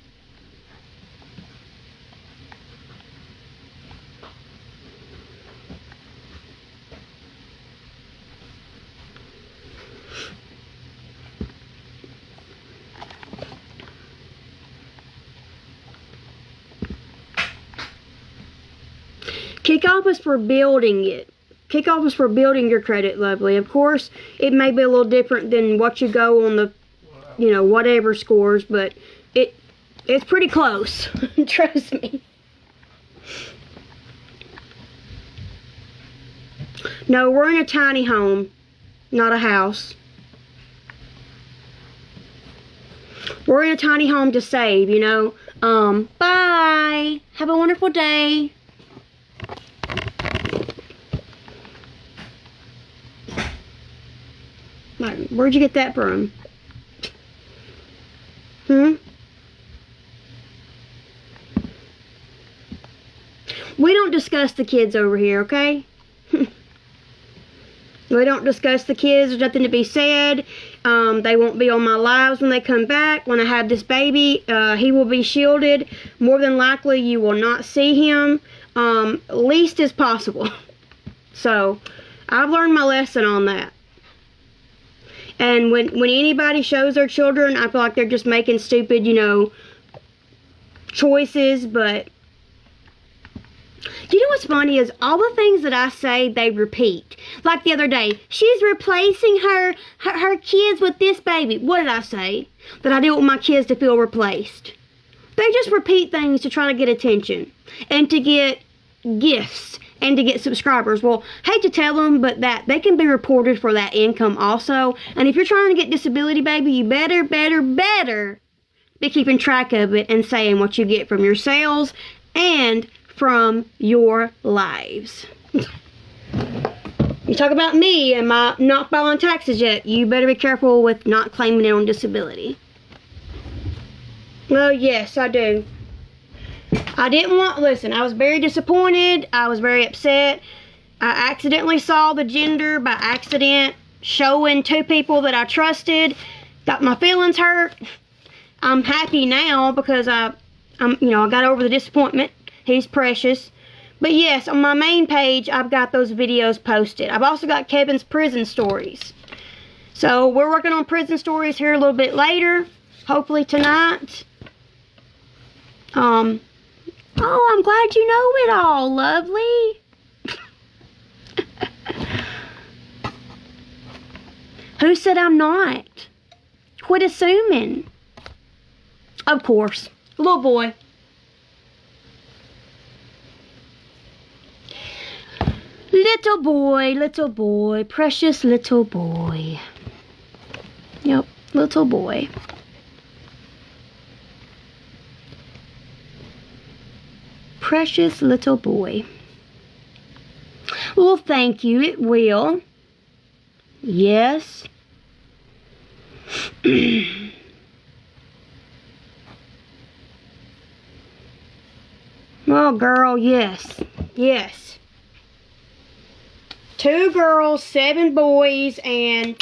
A: Kickoff is for building it. Kickoff is for building your credit, lovely. Of course, it may be a little different than what you go on the, you know, whatever scores, but it's pretty close. Trust me. No, we're in a tiny home, not a house. We're in a tiny home to save, you know. Bye. Have a wonderful day. Where'd you get that from? We don't discuss the kids over here, okay? We don't discuss the kids. There's nothing to be said. They won't be on my lives when they come back. When I have this baby, he will be shielded. More than likely, you will not see him. Least as possible. So, I've learned my lesson on that. And when anybody shows their children, I feel like they're just making stupid, you know, choices. But you know what's funny is all the things that I say, they repeat. Like the other day, she's replacing her kids with this baby. What did I say? That I didn't want my kids to feel replaced. They just repeat things to try to get attention and to get gifts and to get subscribers. Well, hate to tell them, but that they can be reported for that income also. And if you're trying to get disability, baby, you better be keeping track of it and saying what you get from your sales and from your lives. You talk about me and my not filing taxes yet, you better be careful with not claiming it on disability. Well, yes, I do. I didn't want, listen, I was very disappointed. I was very upset. I accidentally saw the gender by accident showing 2 people that I trusted. Got my feelings hurt. I'm happy now because I got over the disappointment. He's precious. But yes, on my main page, I've got those videos posted. I've also got Kevin's prison stories. So we're working on prison stories here a little bit later. Hopefully tonight. Oh, I'm glad you know it all, lovely. Who said I'm not? Quit assuming. Of course. Little boy. Little boy, precious little boy. Yep, little boy. Precious little boy. Well, thank you, it will. Yes. Oh, girl, yes. Yes. 2 girls, 7 boys, and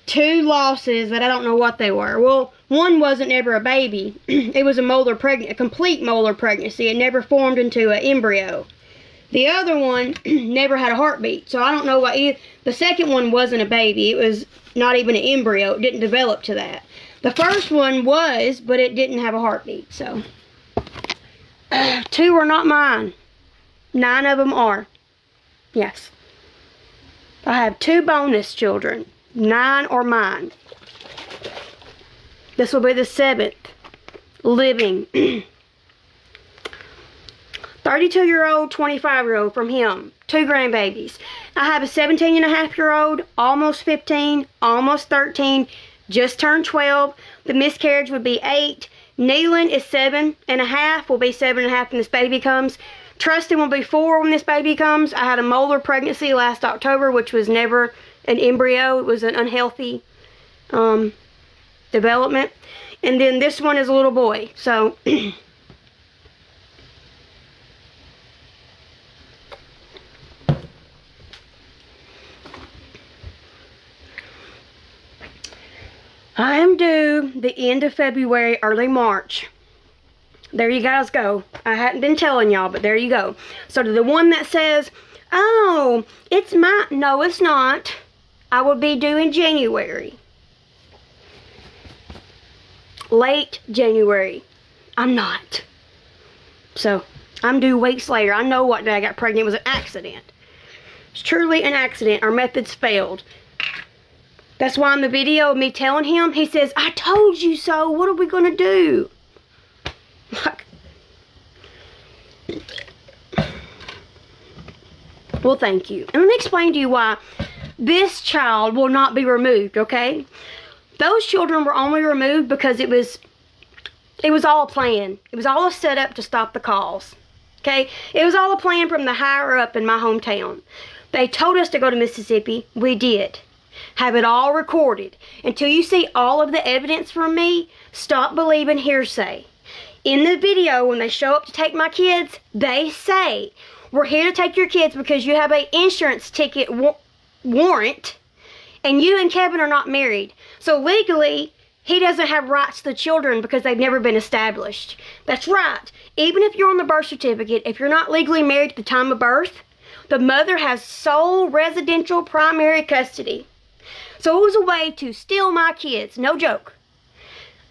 A: 2 losses that I don't know what they were. Well, one wasn't ever a baby. It was a complete molar pregnancy. It never formed into an embryo. The other one never had a heartbeat. So I don't know what the second one wasn't a baby. It was not even an embryo. It didn't develop to that. The first one was, but it didn't have a heartbeat. So 2 are not mine. 9 of them are. Yes. I have 2 bonus children. 9 are mine. This will be the 7th living. 32-year-old, 25-year-old from him. 2 grandbabies. I have a 17-and-a-half-year-old, almost 15, almost 13, just turned 12. The miscarriage would be 8. Neelan is 7.5, will be 7.5 when this baby comes. Trustin will be 4 when this baby comes. I had a molar pregnancy last October, which was never an embryo. It was an unhealthy development. And then this one is a little boy. So I am due the end of February, early March. There you guys go. I hadn't been telling y'all, but there you go. So to the one that says, oh, it's my... No, it's not. I will be due in January. Late January. I'm not. So, I'm due weeks later. I know what day I got pregnant. It was an accident. It's truly an accident. Our methods failed. That's why in the video of me telling him, he says, I told you so. What are we going to do? Well, thank you. And let me explain to you why this child will not be removed, okay? Those children were only removed because it was all a plan. It was all a setup to stop the calls, okay? It was all a plan from the higher up in my hometown. They told us to go to Mississippi. We did. Have it all recorded. Until you see all of the evidence from me, stop believing hearsay. In the video, when they show up to take my kids, they say, we're here to take your kids because you have an insurance ticket warrant, and you and Kevin are not married. So legally, he doesn't have rights to the children because they've never been established. That's right. Even if you're on the birth certificate, if you're not legally married at the time of birth, the mother has sole residential primary custody. So it was a way to steal my kids. No joke.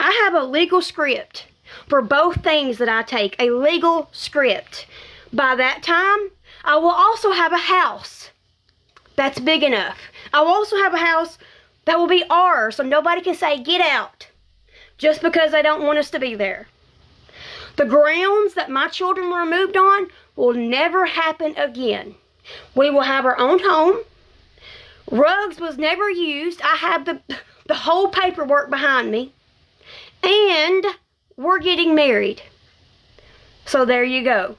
A: I have a legal script for both things that I take. A legal script. By that time, I will also have a house that's big enough. I will also have a house that will be ours, so nobody can say, get out, just because they don't want us to be there. The grounds that my children were removed on will never happen again. We will have our own home. Rugs was never used. I have the whole paperwork behind me. And we're getting married. So there you go.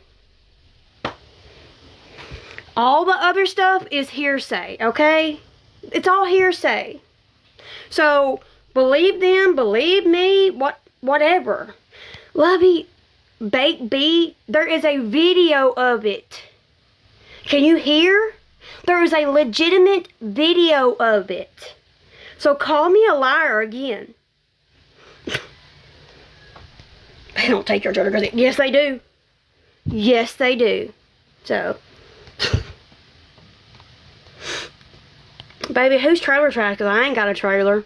A: All the other stuff is hearsay, okay? It's all hearsay. So, believe them, believe me, whatever. Lovey, Baked Bee, there is a video of it. Can you hear? There is a legitimate video of it. So call me a liar again. They don't take your children because yes, they do. Yes, they do. So, baby, whose trailer trash? Because I ain't got a trailer.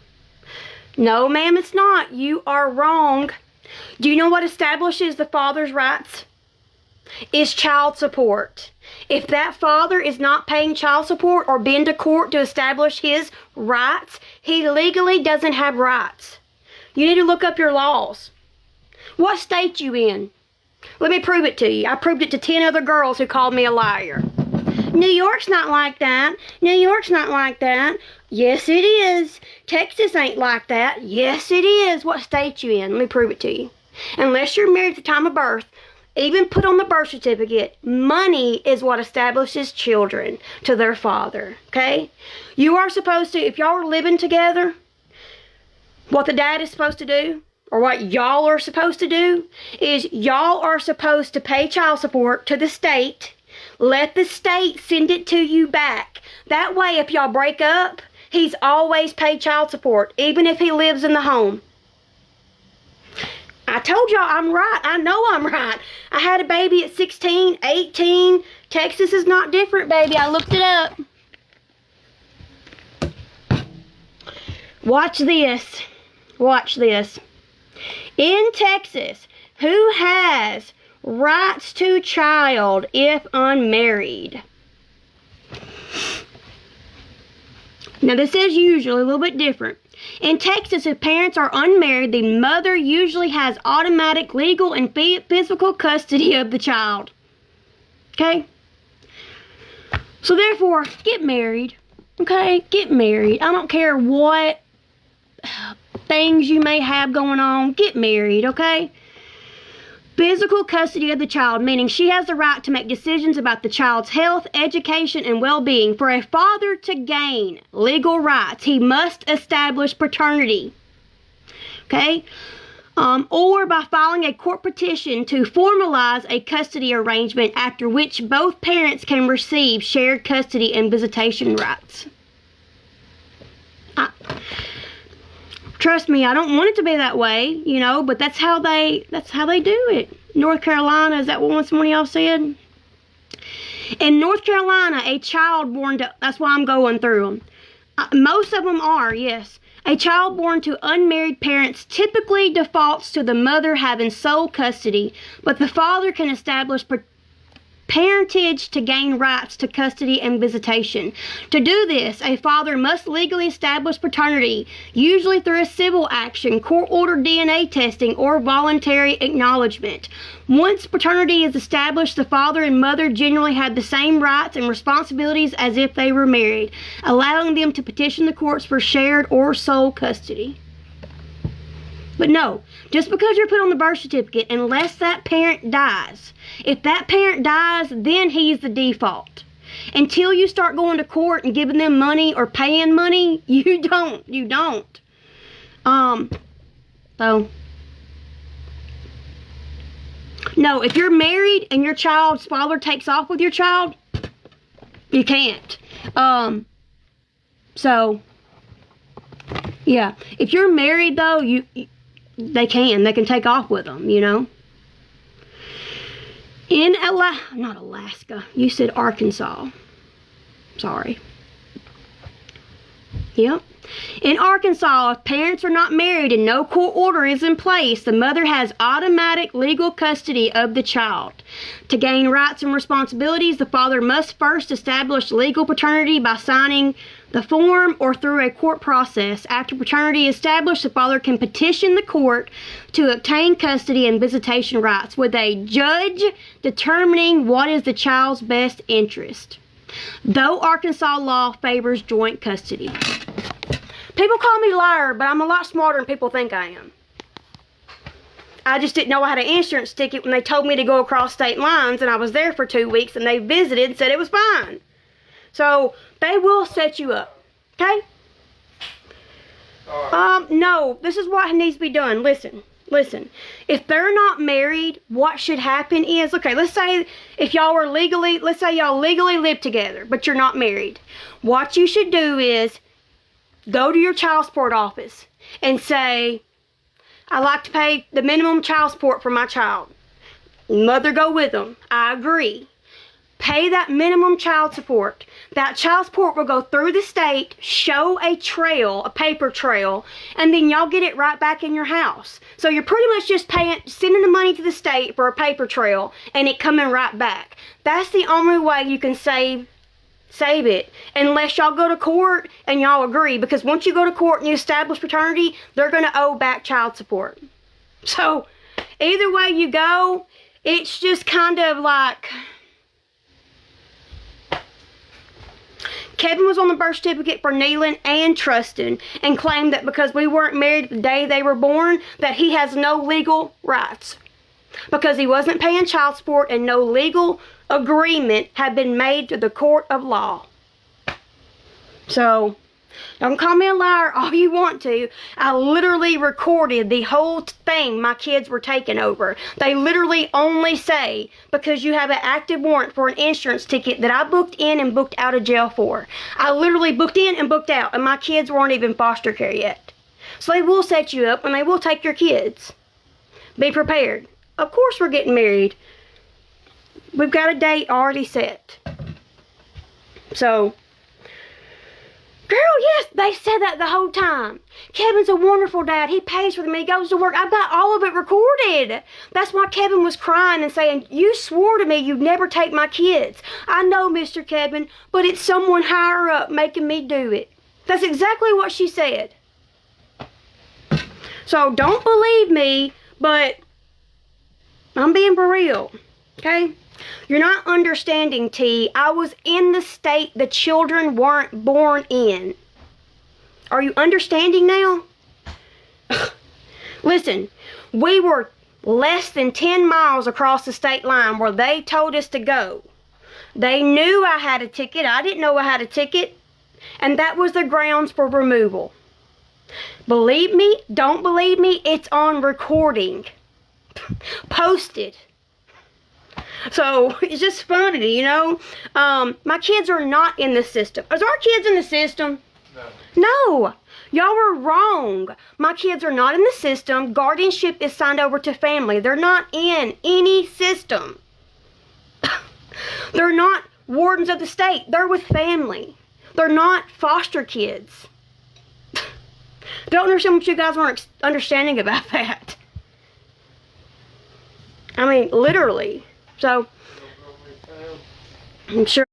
A: No, ma'am, it's not. You are wrong. Do you know what establishes the father's rights? Is child support. If that father is not paying child support or been to court to establish his rights, he legally doesn't have rights. You need to look up your laws. What state you in? Let me prove it to you. I proved it to 10 other girls who called me a liar. New York's not like that. New York's not like that. Yes, it is. Texas ain't like that. Yes, it is. What state you in? Let me prove it to you. Unless you're married at the time of birth, even put on the birth certificate, money is what establishes children to their father, okay? You are supposed to, if y'all are living together, what the dad is supposed to do, or what y'all are supposed to do, is y'all are supposed to pay child support to the state. Let the state send it to you back. That way, if y'all break up, He's always paid child support, even if he lives in the home. I told y'all I'm right. I know I'm right. I had a baby at 16, 18. Texas is not different, baby. I looked it up. Watch this. Watch this. In Texas, who has rights to child if unmarried? Now, this is usually a little bit different. In Texas, if parents are unmarried, the mother usually has automatic legal and physical custody of the child. Okay? So, therefore, get married. Okay? Get married. I don't care what things you may have going on. Get married, okay? Physical custody of the child, meaning she has the right to make decisions about the child's health, education, and well-being. For a father to gain legal rights, he must establish paternity. Okay? Or by filing a court petition to formalize a custody arrangement after which both parents can receive shared custody and visitation rights. Trust me, I don't want it to be that way, you know, but that's how they do it. North Carolina, is that what one of y'all said? In North Carolina, a child born to, that's why I'm going through them. Most of them are, yes. A child born to unmarried parents typically defaults to the mother having sole custody, but the father can establish parentage to gain rights to custody and visitation. To do this, a father must legally establish paternity, usually through a civil action, court-ordered DNA testing, or voluntary acknowledgement. Once paternity is established, the father and mother generally have the same rights and responsibilities as if they were married, allowing them to petition the courts for shared or sole custody. But no, just because you're put on the birth certificate, unless that parent dies, if that parent dies, then he's the default. Until you start going to court and giving them money or paying money, you don't. So, no, if you're married and your child's father takes off with your child, you can't. So, yeah, if you're married though, they can take off with them, you know. In not Alaska, you said Arkansas. Sorry. Yep. In Arkansas, if parents are not married and no court order is in place, the mother has automatic legal custody of the child. To gain rights and responsibilities, the father must first establish legal paternity by signing the form or through a court process. After paternity is established, the father can petition the court to obtain custody and visitation rights, with a judge determining what is the child's best interest. Though Arkansas law favors joint custody. People call me liar, but I'm a lot smarter than people think I am. I just didn't know I had an insurance ticket when they told me to go across state lines, and I was there for 2 weeks, and they visited and said it was fine. So, they will set you up, okay? No, this is what needs to be done. Listen. If they're not married, what should happen is, okay, let's say if y'all were let's say y'all legally live together, but you're not married. What you should do is go to your child support office and say, I like to pay the minimum child support for my child. Mother go with them. I agree. Pay that minimum child support. That child support will go through the state, show a trail, a paper trail, and then y'all get it right back in your house. So you're pretty much just sending the money to the state for a paper trail and it coming right back. That's the only way you can save it, unless y'all go to court and y'all agree, because once you go to court and you establish paternity, they're going to owe back child support. So either way you go, it's just kind of like, Kevin was on the birth certificate for Neelan and Trustin and claimed that because we weren't married the day they were born, that he has no legal rights because he wasn't paying child support and no legal agreement had been made to the court of law. So, Don't call me a liar all you want to. I literally recorded the whole thing my kids were taking over. They literally only say, because you have an active warrant for an insurance ticket that I booked in and booked out of jail for. I literally booked in and booked out, and my kids weren't even foster care yet. So they will set you up and they will take your kids. Be prepared. Of course we're getting married. We've got a date already set. So, girl, yes, they said that the whole time. Kevin's a wonderful dad. He pays for them. He goes to work. I've got all of it recorded. That's why Kevin was crying and saying, you swore to me you'd never take my kids. I know, Mr. Kevin, but it's someone higher up making me do it. That's exactly what she said. So don't believe me, but I'm being for real, okay? You're not understanding, T. I was in the state the children weren't born in. Are you understanding now? Listen, we were less than 10 miles across the state line where they told us to go. They knew I had a ticket. I didn't know I had a ticket. And that was the grounds for removal. Believe me, don't believe me, it's on recording. Posted. So, it's just funny, you know. My kids are not in the system. Is our kids in the system? No. Y'all were wrong. My kids are not in the system. Guardianship is signed over to family. They're not in any system. They're not wardens of the state. They're with family. They're not foster kids. Don't understand what you guys weren't understanding about that. I mean, literally. So, I'm sure.